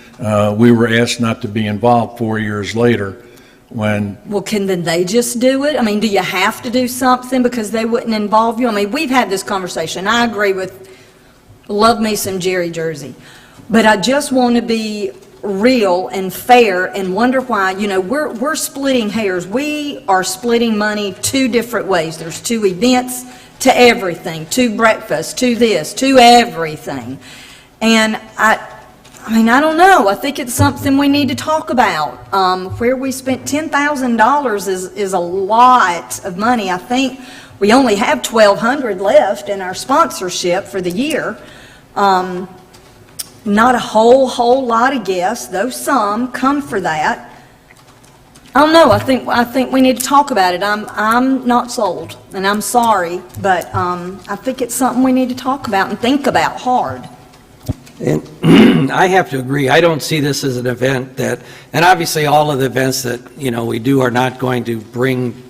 we were asked not to be involved 4 years later. Well, can then they just do it? I mean, do you have to do something because they wouldn't involve you? I mean, we've had this conversation. I agree with, love me some Jerry Jersey. But I just want to be real and fair and wonder why, we're splitting hairs. We are splitting money two different ways. There's two events to everything, to breakfast, to this, to everything. And I don't know. I think it's something we need to talk about. Where we spent $10,000 is a lot of money. I think we only have $1,200 left in our sponsorship for the year. Not a whole lot of guests, though some come for that. I don't know. I think we need to talk about it. I'm not sold, and I'm sorry, but I think it's something we need to talk about and think about hard. And I have to agree, I don't see this as an event that, and obviously all of the events that, we do are not going to bring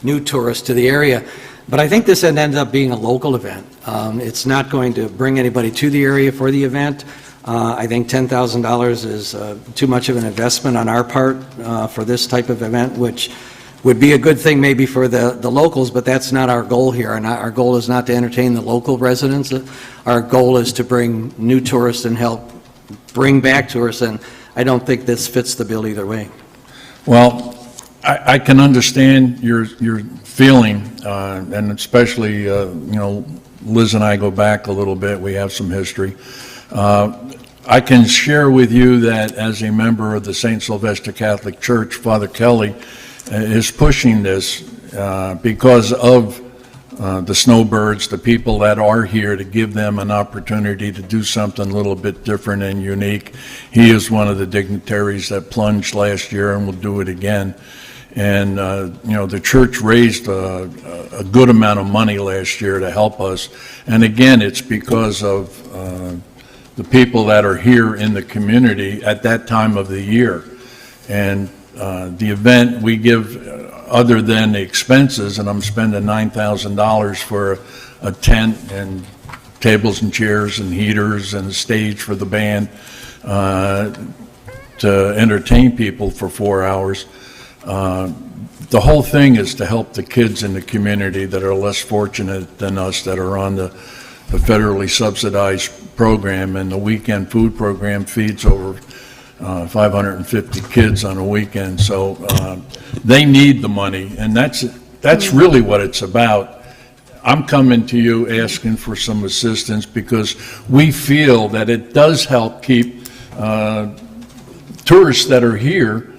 new tourists to the area, but I think this ends up being a local event. It's not going to bring anybody to the area for the event. I think $10,000 is too much of an investment on our part for this type of event, which would be a good thing maybe for the locals, but that's not our goal here. And our goal is not to entertain the local residents. Our goal is to bring new tourists and help bring back tourists, and I don't think this fits the bill either way. Well, I can understand your feeling, and especially, Liz and I go back a little bit. We have some history. I can share with you that as a member of the St. Sylvester Catholic Church, Father Kelly is pushing this because of the snowbirds, the people that are here, to give them an opportunity to do something a little bit different and unique. He is one of the dignitaries that plunged last year and will do it again. And, the church raised a good amount of money last year to help us. And again, it's because of the people that are here in the community at that time of the year. And the event we give, other than the expenses, and I'm spending $9,000 for a tent and tables and chairs and heaters and a stage for the band to entertain people for 4 hours. The whole thing is to help the kids in the community that are less fortunate than us, that are on the federally subsidized program, and the weekend food program feeds over 550 kids on a weekend. So they need the money, and that's really what it's about. I'm coming to you asking for some assistance because we feel that it does help keep tourists that are here,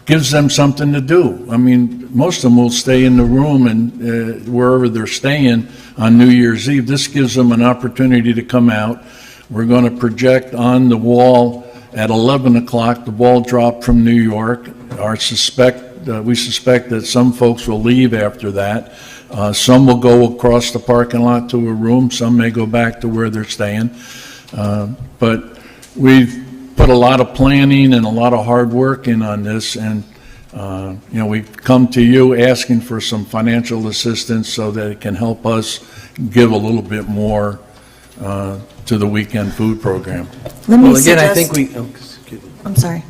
gives them something to do. I mean, most of them will stay in the room and wherever they're staying on New Year's Eve. This gives them an opportunity to come out. We're going to project on the wall at 11 o'clock the ball drop from New York. We suspect that some folks will leave after that. Some will go across the parking lot to a room. Some may go back to where they're staying. But we've put a lot of planning and a lot of hard work in on this, and we've come to you asking for some financial assistance so that it can help us give a little bit more to the weekend food program. Let me Well, again, I suggest- think excuse me. I'm sorry.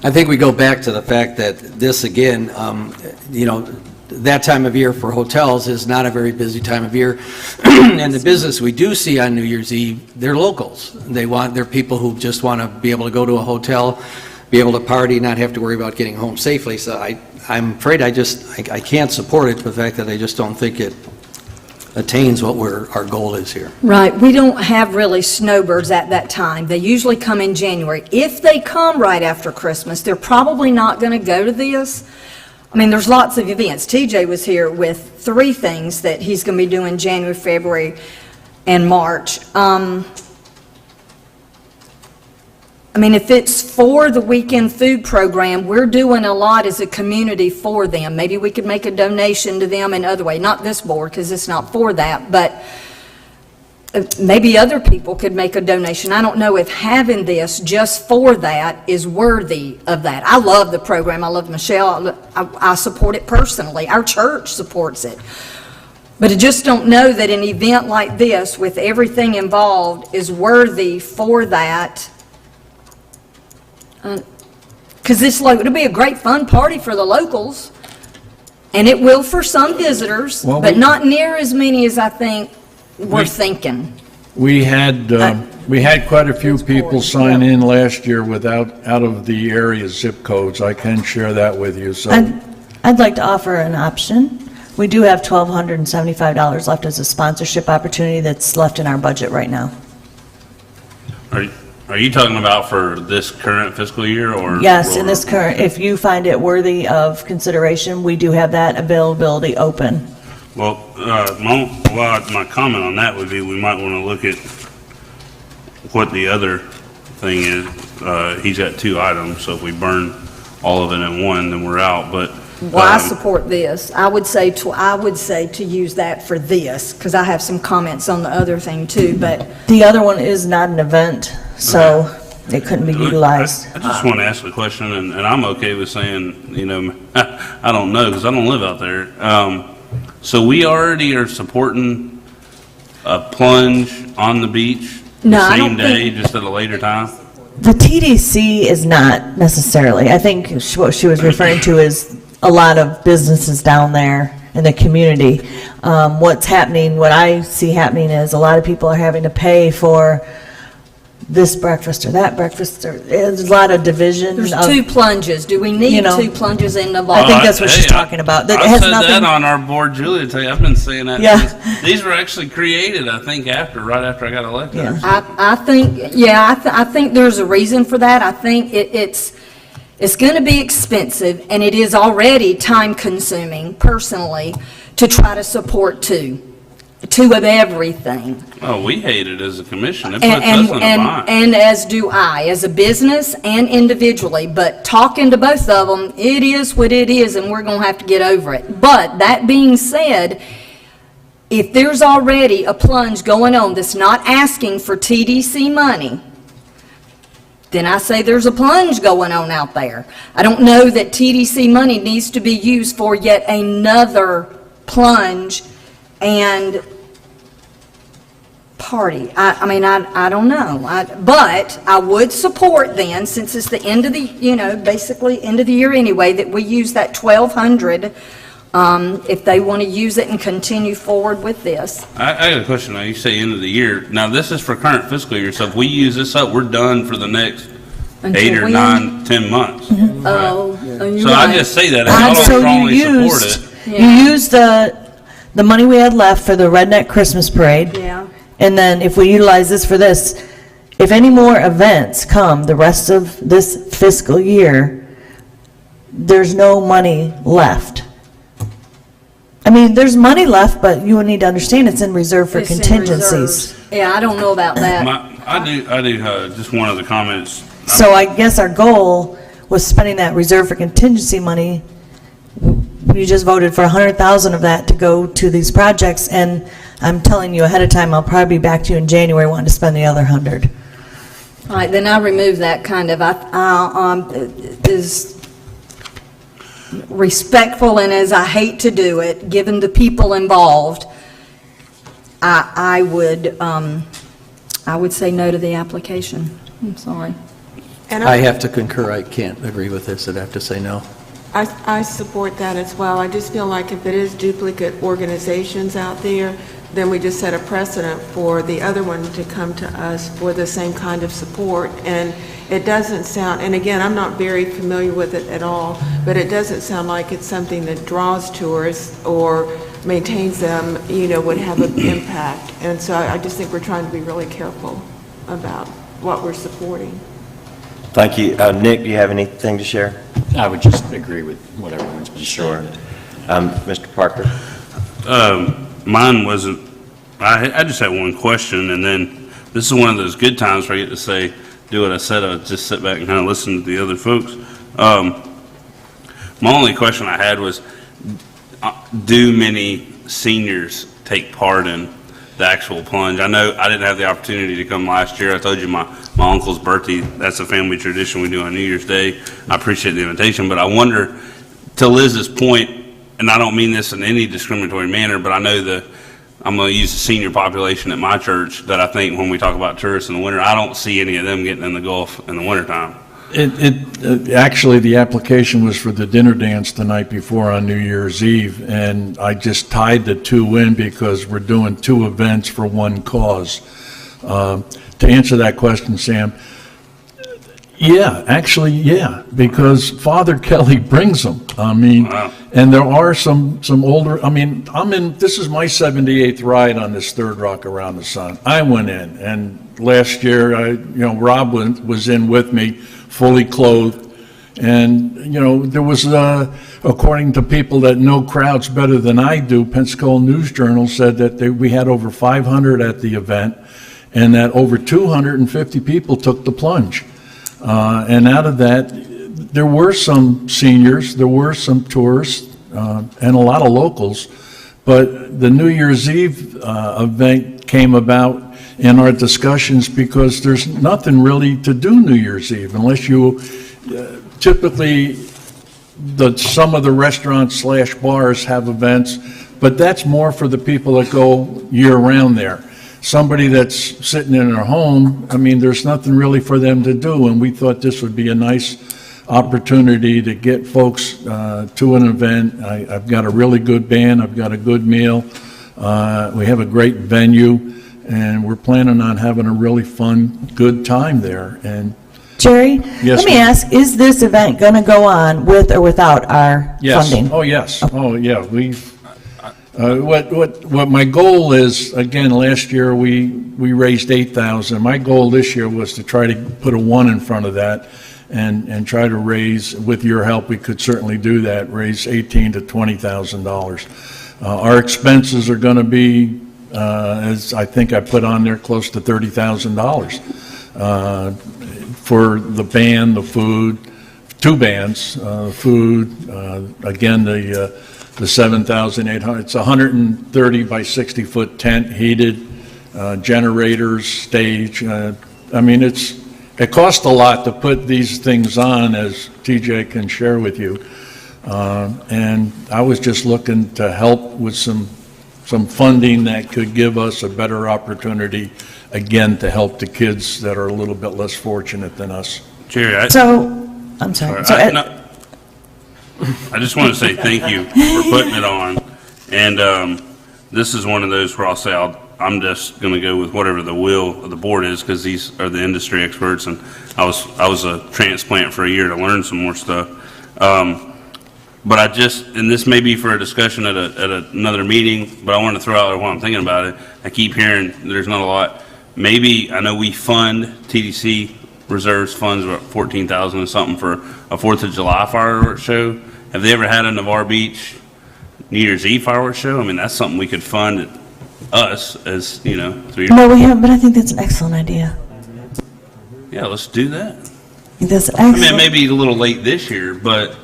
I think we go back to the fact that this, again, that time of year for hotels is not a very busy time of year. And the business we do see on New Year's Eve, they're locals. They're people who just want to be able to go to a hotel, be able to party, not have to worry about getting home safely. So I'm afraid I can't support it for the fact that I just don't think it attains what our goal is here. Right, we don't have really snowbirds at that time. They usually come in January. If they come right after Christmas, they're probably not going to go to this. I mean, there's lots of events. TJ was here with 3 things that he's going to be doing January, February, and March. I mean, if it's for the weekend food program, we're doing a lot as a community for them. Maybe we could make a donation to them in other way. Not this board, because it's not for that, but maybe other people could make a donation. I don't know if having this just for that is worthy of that. I love the program. I love Michelle. I support it personally. Our church supports it. But I just don't know that an event like this, with everything involved, is worthy for that. Because it'll be a great fun party for the locals, and it will for some visitors, but not near as many as I think we're thinking. We had We had quite a few people sign in last year without, out of the area zip codes. I can share that with you, so. I'd like to offer an option. We do have $1,275 left as a sponsorship opportunity that's left in our budget right now. Are you talking about for this current fiscal year, or? Yes, in or- this current, if you find it worthy of consideration, we do have that availability open. Well, my comment on that would be, we might want to look at what the other thing is. He's got 2 items, so if we burn all of it in one, then we're out, but. Well, I support this. I would say to use that for this, because I have some comments on the other thing too, but The other one is not an event, so it couldn't be utilized. I just want to ask the question, and I'm okay with saying, I don't know, because I don't live out there. So we already are supporting a plunge on the beach the No, I same don't day, just at a later time? The TDC is not necessarily. I think what she was referring to is a lot of businesses down there in the community. What's happening, what I see happening is a lot of people are having to pay for this breakfast or that breakfast, or there's a lot of division. there's of- 2 plunges. Do we need You know, 2 plunges in I Navarre? think that's what she's Hey, talking about. That I has said that nothing. on our board, Julia, tell you, I've been saying that. Yeah. since- These were actually created, I think, right after I got elected. Yeah. I think, I think there's a reason for that. I think it's going to be expensive, and it is already time-consuming, personally, to try to support two of everything. Oh, we hate it as a commission. It puts us in a bind. And as do I, as a business and individually, but talking to both of them, it is what it is, and we're going to have to get over it. But that being said, if there's already a plunge going on that's not asking for TDC money, then I say there's a plunge going on out there. I don't know that TDC money needs to be used for yet another plunge and party. I mean, I don't know. But I would support then, since it's the end of the, basically end of the year anyway, that we use that 1,200 if they want to use it and continue forward with this. I got a question now. You say end of the year. Now, this is for current fiscal year, so if we use this up, we're done for the next Until 8 or when? 9, 10 months. Oh, you're So I right. just say that, if y'all So don't you strongly support used, it. you used the money we had left for the Redneck Christmas Parade. Yeah. And then if we utilize this for this, if any more events come the rest of this fiscal year, there's no money left. I mean, there's money left, but you will need to understand it's in reserve for It's in contingencies. reserves. Yeah, I don't know about that. I do, just one of the comments. So I guess our goal was spending that reserve for contingency money. You just voted for 100,000 of that to go to these projects, and I'm telling you ahead of time, I'll probably be back to you in January wanting to spend the other 100. All right, then I remove that kind of, as respectful and as I hate to do it, given the people involved, I would say no to the application. I'm sorry. And I have to concur, I can't agree with this, I'd have to say no. I support that as well. I just feel like if it is duplicate organizations out there, then we just set a precedent for the other one to come to us for the same kind of support. And it doesn't sound, and again, I'm not very familiar with it at all, but it doesn't sound like it's something that draws tourists or maintains them, would have an impact. And so I just think we're trying to be really careful about what we're supporting. Thank you. Nick, do you have anything to share? I would just agree with what everyone's been Sure. saying. Mr. Parker? Mine wasn't, I just had one question, and then this is one of those good times where I get to say, do what I said, I would just sit back and kind of listen to the other folks. My only question I had was, do many seniors take part in the actual plunge? I know I didn't have the opportunity to come last year. I told you my uncle's birthday, that's a family tradition we do on New Year's Day. I appreciate the invitation, but I wonder, to Liz's point, and I don't mean this in any discriminatory manner, but I know I'm going to use the senior population at my church that I think when we talk about tourists in the winter, I don't see any of them getting in the Gulf in the wintertime. Actually, the application was for the dinner dance the night before on New Year's Eve, and I just tied the two in because we're doing two events for one cause. To answer that question, Sam, yeah, actually, yeah, because Father Kelly brings them. I mean, and there are some older, I mean, this is my 78th ride on this third rock around the sun. I went in, and last year, Rob was in with me, fully clothed, and, there was, according to people that know crowds better than I do, Pensacola News Journal said that we had over 500 at the event, and that over 250 people took the plunge. And out of that, there were some seniors, there were some tourists, and a lot of locals, but the New Year's Eve event came about in our discussions because there's nothing really to do New Year's Eve unless you, typically, some of the restaurants / bars have events, but that's more for the people that go year-round there. Somebody that's sitting in their home, I mean, there's nothing really for them to do, and we thought this would be a nice opportunity to get folks to an event. I've got a really good band, I've got a good meal, we have a great venue, and we're planning on having a really fun, good time there. And Jerry, Yes, let me ma'am. ask, is this event going to go on with or without our yes, funding? oh, yes, oh, yeah, what my goal is, again, last year we raised 8,000. My goal this year was to try to put a 1 in front of that and try to raise, with your help, we could certainly do that, raise $18,000 to $20,000. Our expenses are going to be, as I think I put on there, close to $30,000 for the band, the food, 2 bands, food, again, the 7,800, it's 130 by 60 foot tent, heated, generators, stage. I mean, it costs a lot to put these things on, as TJ can share with you. And I was just looking to help with some funding that could give us a better opportunity, again, to help the kids that are a little bit less fortunate than us. Jerry, I'm sorry. I just want to say thank you for putting it on, and this is one of those where I'll say I'm just going to go with whatever the will of the board is, because these are the industry experts, and I was a transplant for a year to learn some more stuff. But and this may be for a discussion at another meeting, but I want to throw out there while I'm thinking about it. I keep hearing there's not a lot. Maybe, I know we fund TDC reserves funds about $14,000 or something for a 4th of July fireworks show. Have they ever had a Navarre Beach New Year's Eve fireworks show? I mean, that's something we could fund us as, 3 years. No, we haven't, but I think that's an excellent idea. Yeah, let's do that. I think that's I mean, excellent. it may be a little late this year, but,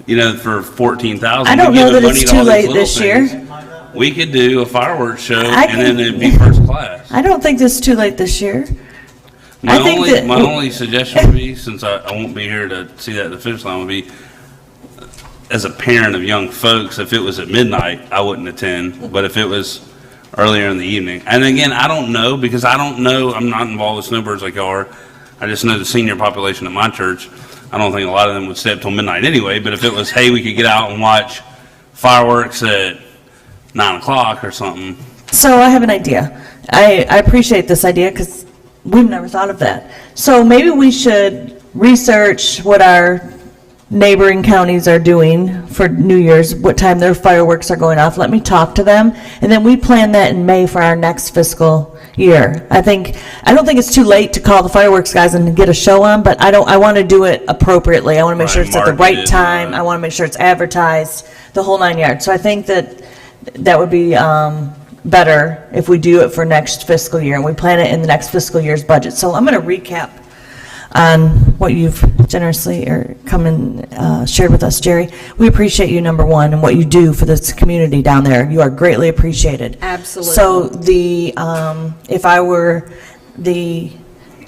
for $14,000. I don't know that it's too late this year. We could do a fireworks show, I and then can- it'd be first class. I don't think it's too late this year. My I think that- only suggestion would be, since I won't be here to see that at the finish line, would be, as a parent of young folks, if it was at midnight, I wouldn't attend, but if it was earlier in the evening. And again, I don't know, because I'm not involved with snowbirds like y'all are. I just know the senior population at my church. I don't think a lot of them would stay up till midnight anyway, but if it was, hey, we could get out and watch fireworks at 9 o'clock or something. So I have an idea. I appreciate this idea because we've never thought of that. So maybe we should research what our neighboring counties are doing for New Year's, what time their fireworks are going off. Let me talk to them, and then we plan that in May for our next fiscal year. I don't think it's too late to call the fireworks guys and get a show on, but I want to do it appropriately. I want to make sure it's at the right time. I want to make sure it's advertised, the whole 9 yards. So I think that would be better if we do it for next fiscal year, and we plan it in the next fiscal year's budget. So I'm going to recap on what you've generously come and shared with us, Jerry. We appreciate you, number one, and what you do for this community down there. You are greatly appreciated. Absolutely. So if I were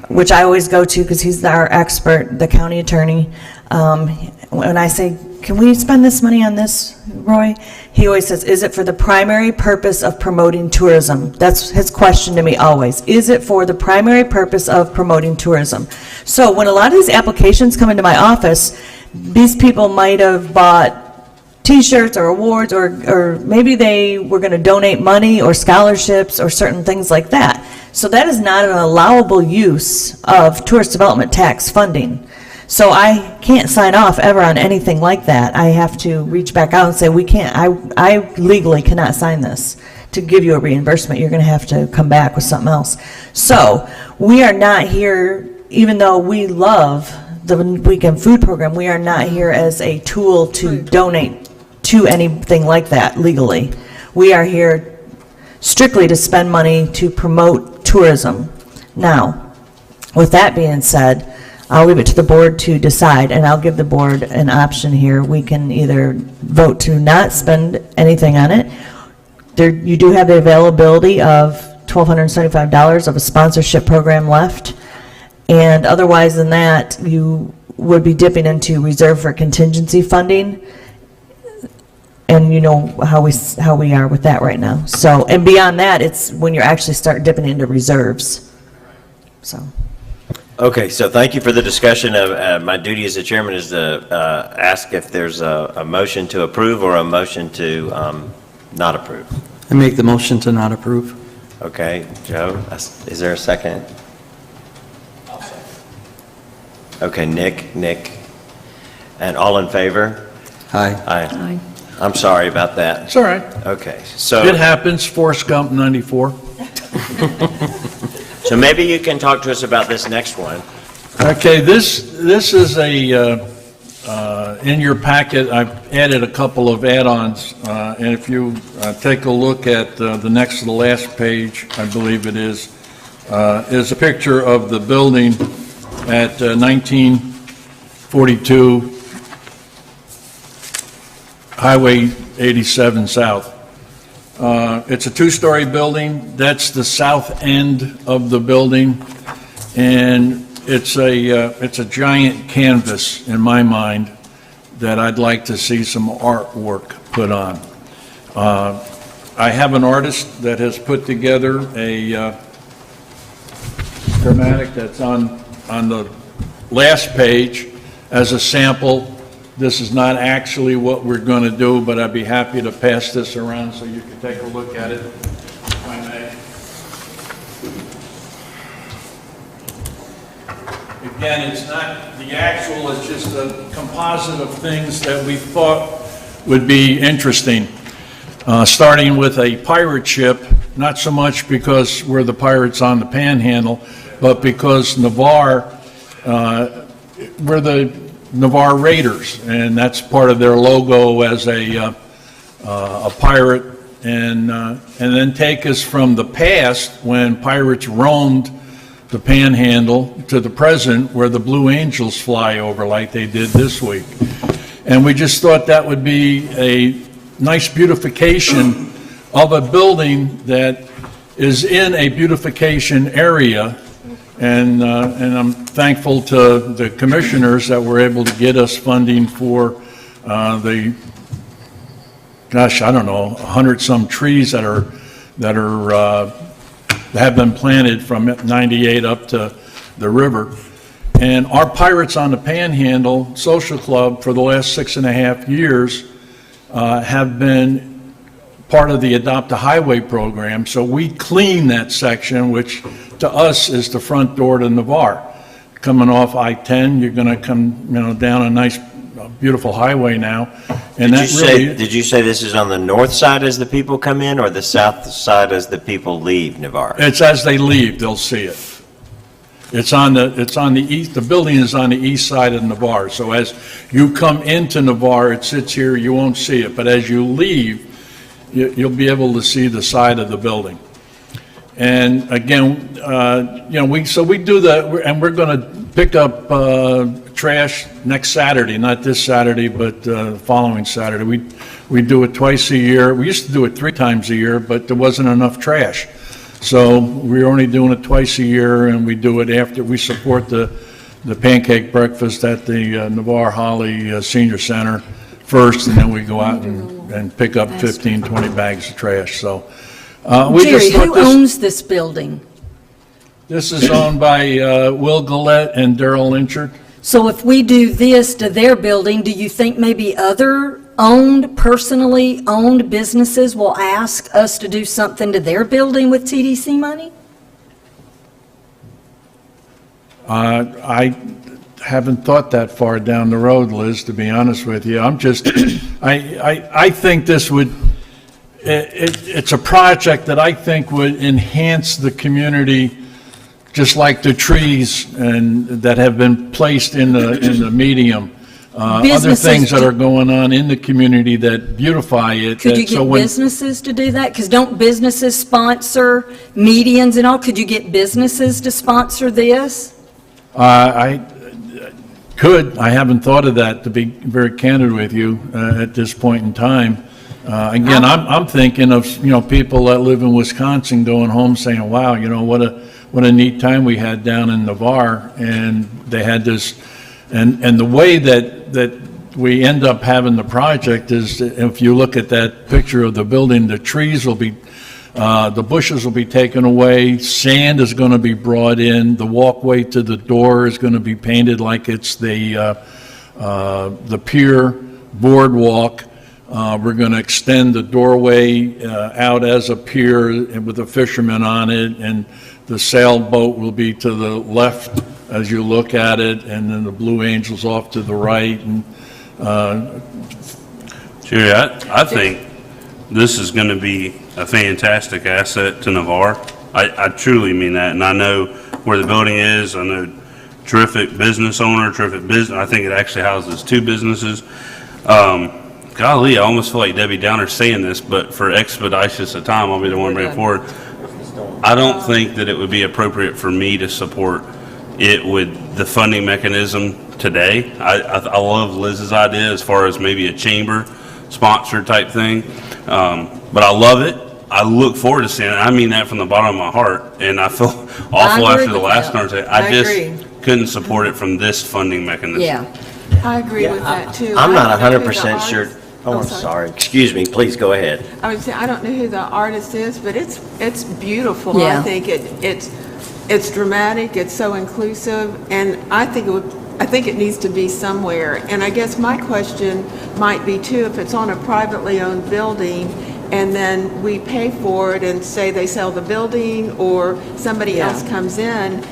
which I always go to because he's our expert, the county attorney, when I say, can we spend this money on this, Roy? He always says, is it for the primary purpose of promoting tourism? That's his question to me always. Is it for the primary purpose of promoting tourism? So when a lot of these applications come into my office, these people might have bought T-shirts or awards, or maybe they were going to donate money or scholarships or certain things like that. So that is not an allowable use of tourist development tax funding. So I can't sign off ever on anything like that. I have to reach back out and say, we can't, I legally cannot sign this. To give you a reimbursement, you're going to have to come back with something else. So we are not here, even though we love the weekend food program, we are not here as a tool to donate to anything like that legally. We are here strictly to spend money to promote tourism. Now, with that being said, I'll leave it to the board to decide, and I'll give the board an option here. We can either vote to not spend anything on it. You do have the availability of $1,275 of a sponsorship program left, and otherwise than that, you would be dipping into reserve for contingency funding, and you know how we are with that right now. So, and beyond that, it's when you actually start dipping into reserves. So. Okay, so thank you for the discussion. My duty as the chairman is to ask if there's a motion to approve or a motion to not approve. I make the motion to not approve. Okay, Joe, is there a second? Okay, Nick, and all in favor? Aye. Aye. I'm sorry about that. It's all right. Okay, so. It happens, Forrest Gump 94. So maybe you can talk to us about this next one. Okay, this is in your packet, I've added a couple of add-ons, and if you take a look at the next to the last page, I believe it is a picture of the building at 1942 Highway 87 South. It's a two-story building. That's the south end of the building, and it's a giant canvas in my mind that I'd like to see some artwork put on. I have an artist that has put together a schematic that's on the last page as a sample. This is not actually what we're going to do, but I'd be happy to pass this around so you can take a look at it, if I may. Again, it's not the actual, it's just a composite of things that we thought would be interesting. Starting with a pirate ship, not so much because we're the pirates on the Panhandle, but because Navarre, we're the Navarre Raiders, and that's part of their logo as a pirate, and then take us from the past when pirates roamed the Panhandle to the present where the Blue Angels fly over like they did this week. And we just thought that would be a nice beautification of a building that is in a beautification area. And I'm thankful to the commissioners that were able to get us funding for I don't know, 100-some trees that have been planted from 98 up to the river. And our Pirates on the Panhandle Social Club for the last 6.5 years have been part of the Adopt a Highway program. So we clean that section, which to us is the front door to Navarre. Coming off I-10, you're going to come, down a nice, beautiful highway now. And Did you say this is on the north side as the people come in, or the south side as the people leave Navarre? It's as they leave, they'll see it. It's on the east, the building is on the east side of Navarre. So as you come into Navarre, it sits here, you won't see it. But as you leave, you'll be able to see the side of the building. And again, we do that, and we're going to pick up trash next Saturday, not this Saturday, but the following Saturday. We do it twice a year. We used to do it 3 times a year, but there wasn't enough trash. So we're only doing it twice a year, and we do it after we support the pancake breakfast at the Navarre Holly Senior Center first, and then we go out and pick up 15, 20 bags of trash. So Jerry, who owns this building? This is owned by Will Gillette and Daryl Lynchard. So if we do this to their building, do you think maybe other personally owned businesses will ask us to do something to their building with TDC money? I haven't thought that far down the road, Liz, to be honest with you. I'm just, I think this would, it's a project that I think would enhance the community, just like the trees and that have been placed in the medium. Other Businesses things that do- are going on in the community that beautify it. Could you so get when- businesses to do that? Because don't businesses sponsor medians and all? Could you get businesses to sponsor this? I could. I haven't thought of that, to be very candid with you, at this point in time. Again, I'm thinking of, people that live in Wisconsin going home saying, wow, what a neat time we had down in Navarre. And they had this, and the way that we end up having the project is, if you look at that picture of the building, the trees will be, the bushes will be taken away, sand is going to be brought in, the walkway to the door is going to be painted like it's the pier boardwalk. We're going to extend the doorway out as a pier with a fisherman on it, and the sailboat will be to the left as you look at it, and then the Blue Angels off to the right. And Jerry, I think this is going to be a fantastic asset to Navarre. I truly mean that, and I know where the building is. I know terrific business owner, terrific business. I think it actually houses two businesses. Golly, I almost feel like Debbie Downer saying this, but for expeditious of time, I'll be the one to bring it forward. I don't think that it would be appropriate for me to support it with the funding mechanism today. I love Liz's idea as far as maybe a chamber sponsor type thing, but I love it. I look forward to seeing it. I mean that from the bottom of my heart, and I feel awful agree after the with last that. conversation. I I just agree. couldn't support it from this funding mechanism. Yeah. I agree with that, too. I'm not I don't know who the 100% sure. artist- Oh, I'm sorry. Excuse me, please go ahead. I would say, I don't know who the artist is, but it's beautiful. Yeah. I think it's dramatic, it's so inclusive, and I think it needs to be somewhere. And I guess my question might be too, if it's on a privately owned building, and then we pay for it and say they sell the building, or somebody else comes in,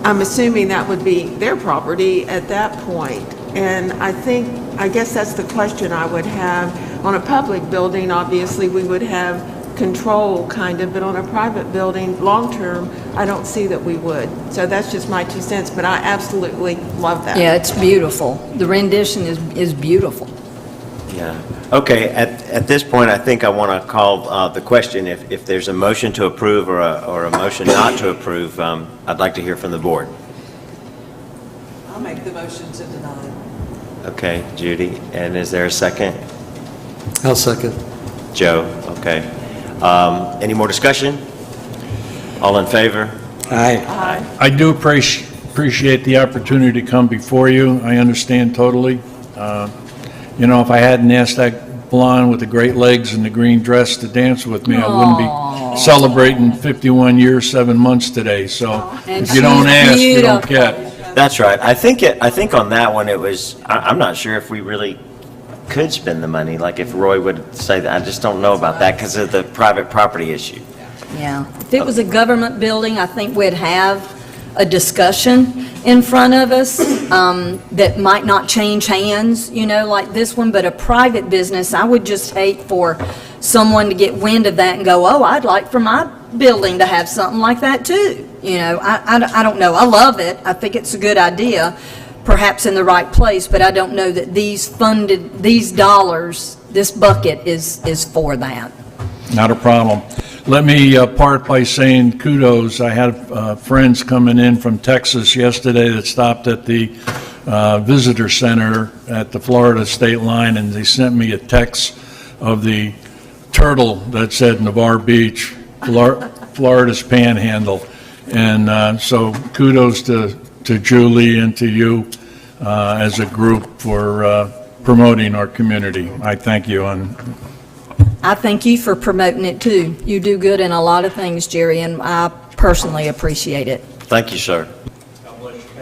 I'm assuming that would be their property at that point. And I guess that's the question I would have. On a public building, obviously, we would have control, kind of, but on a private building, long-term, I don't see that we would. So that's just my 2 cents, but I absolutely love that. Yeah, it's beautiful. The rendition is beautiful. Yeah. Okay, at this point, I think I want to call the question, if there's a motion to approve or a motion not to approve, I'd like to hear from the board. I'll make the motion to deny. Okay, Judy, and is there a second? I'll second. Joe, okay. Any more discussion? All in favor? Aye. I do appreciate the opportunity to come before you. I understand totally. If I hadn't asked that blonde with the great legs and the green dress to dance with me, I wouldn't be celebrating 51 years, 7 months today. So if you don't ask, you don't get. That's right. I think on that one, it was, I'm not sure if we really could spend the money, like if Roy would say that. I just don't know about that because of the private property issue. Yeah. If it was a government building, I think we'd have a discussion in front of us that might not change hands, like this one, but a private business, I would just hate for someone to get wind of that and go, oh, I'd like for my building to have something like that too. I don't know. I love it. I think it's a good idea, perhaps in the right place, but I don't know that these dollars, this bucket is for that. Not a problem. Let me part by saying kudos. I had friends coming in from Texas yesterday that stopped at the visitor center at the Florida state line, and they sent me a text of the turtle that said Navarre Beach, Florida's Panhandle. And so kudos to Julie and to you as a group for promoting our community. I thank you. I thank you for promoting it too. You do good in a lot of things, Jerry, and I personally appreciate it. Thank you, sir.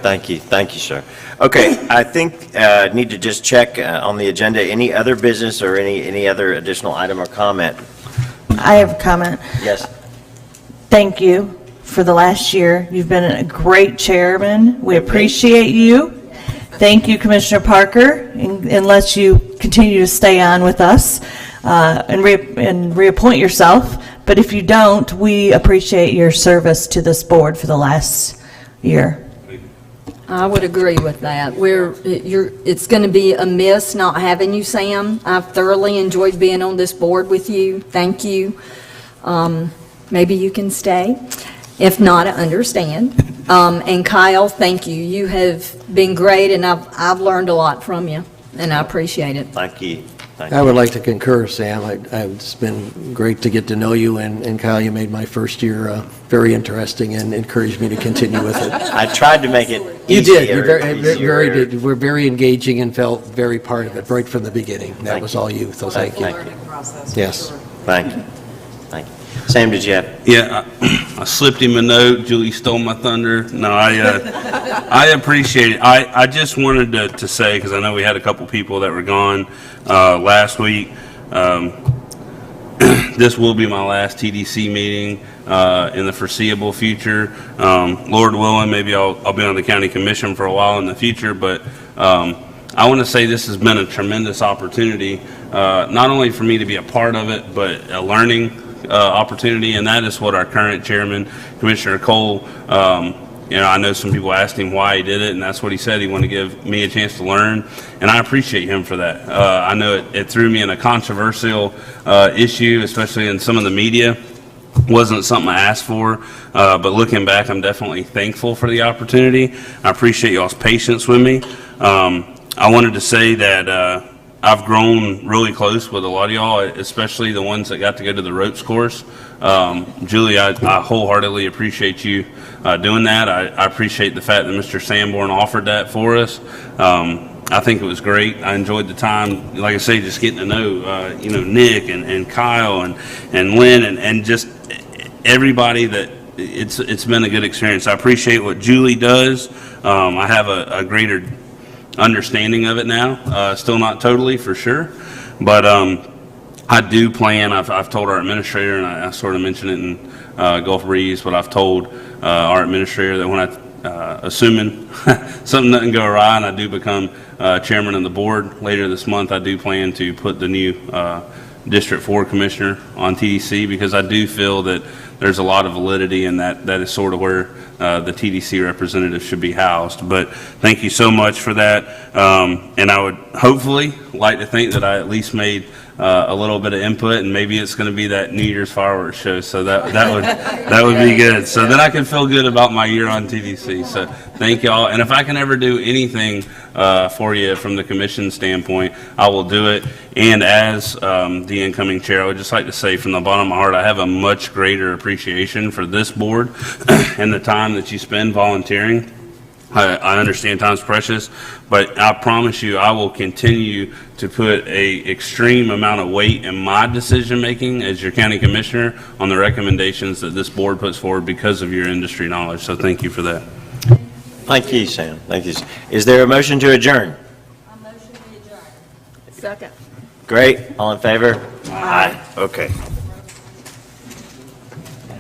Thank you, sir. Okay, I think need to just check on the agenda, any other business or any other additional item or comment? I have a comment. Yes. Thank you for the last year. You've been a great chairman. We appreciate you. Thank you, Commissioner Parker, unless you continue to stay on with us and reappoint yourself. But if you don't, we appreciate your service to this board for the last year. I would agree with that. It's going to be a miss not having you, Sam. I've thoroughly enjoyed being on this board with you. Thank you. Maybe you can stay. If not, I understand. And Kyle, thank you. You have been great, and I've learned a lot from you, and I appreciate it. Thank you. I would like to concur, Sam. It's been great to get to know you, and Kyle, you made my first year very interesting and encouraged me to continue with it. I tried to make it You easier. did. You easier. did. We're very engaging and felt very part of it right from the beginning. That was all you, so thank you. Thank you. Yes. Thank you. Thank you. Sam, did you have? Yeah, I slipped him a note. Julie stole my thunder. No, I appreciate it. I just wanted to say, because I know we had a couple people that were gone last week. This will be my last TDC meeting in the foreseeable future. Lord willing, maybe I'll be on the county commission for a while in the future, but I want to say this has been a tremendous opportunity, not only for me to be a part of it, but a learning opportunity, and that is what our current chairman, Commissioner Cole, I know some people asked him why he did it, and that's what he said. He wanted to give me a chance to learn, and I appreciate him for that. I know it threw me in a controversial issue, especially in some of the media. Wasn't something I asked for, but looking back, I'm definitely thankful for the opportunity. I appreciate y'all's patience with me. I wanted to say that I've grown really close with a lot of y'all, especially the ones that got to go to the ropes course. Julie, I wholeheartedly appreciate you doing that. I appreciate the fact that Mr. Sanborn offered that for us. I think it was great. I enjoyed the time, like I say, just getting to know, Nick and Kyle and Lynn and just everybody that it's been a good experience. I appreciate what Julie does. I have a greater understanding of it now. Still not totally for sure, but I do plan. I've told our administrator, and I sort of mentioned it in Gulf Breeze, but I've told our administrator that when assuming something doesn't go awry and I do become chairman of the board later this month, I do plan to put the new District 4 commissioner on TDC, because I do feel that there's a lot of validity in that. That is sort of where the TDC representative should be housed. But thank you so much for that. And I would hopefully like to think that I at least made a little bit of input, and maybe it's going to be that New Year's fireworks show. So that would be good. So then I can feel good about my year on TDC. So thank y'all. And if I can ever do anything for you from the commission standpoint, I will do it. And as the incoming chair, I would just like to say from the bottom of my heart, I have a much greater appreciation for this board and the time that you spend volunteering. I understand time's precious, but I promise you I will continue to put a extreme amount of weight in my decision-making as your county commissioner on the recommendations that this board puts forward because of your industry knowledge. So thank you for that. Thank you, Sam. Thank you. Is there a motion to adjourn? A motion to adjourn. Second. Great. All in favor? Aye. Okay.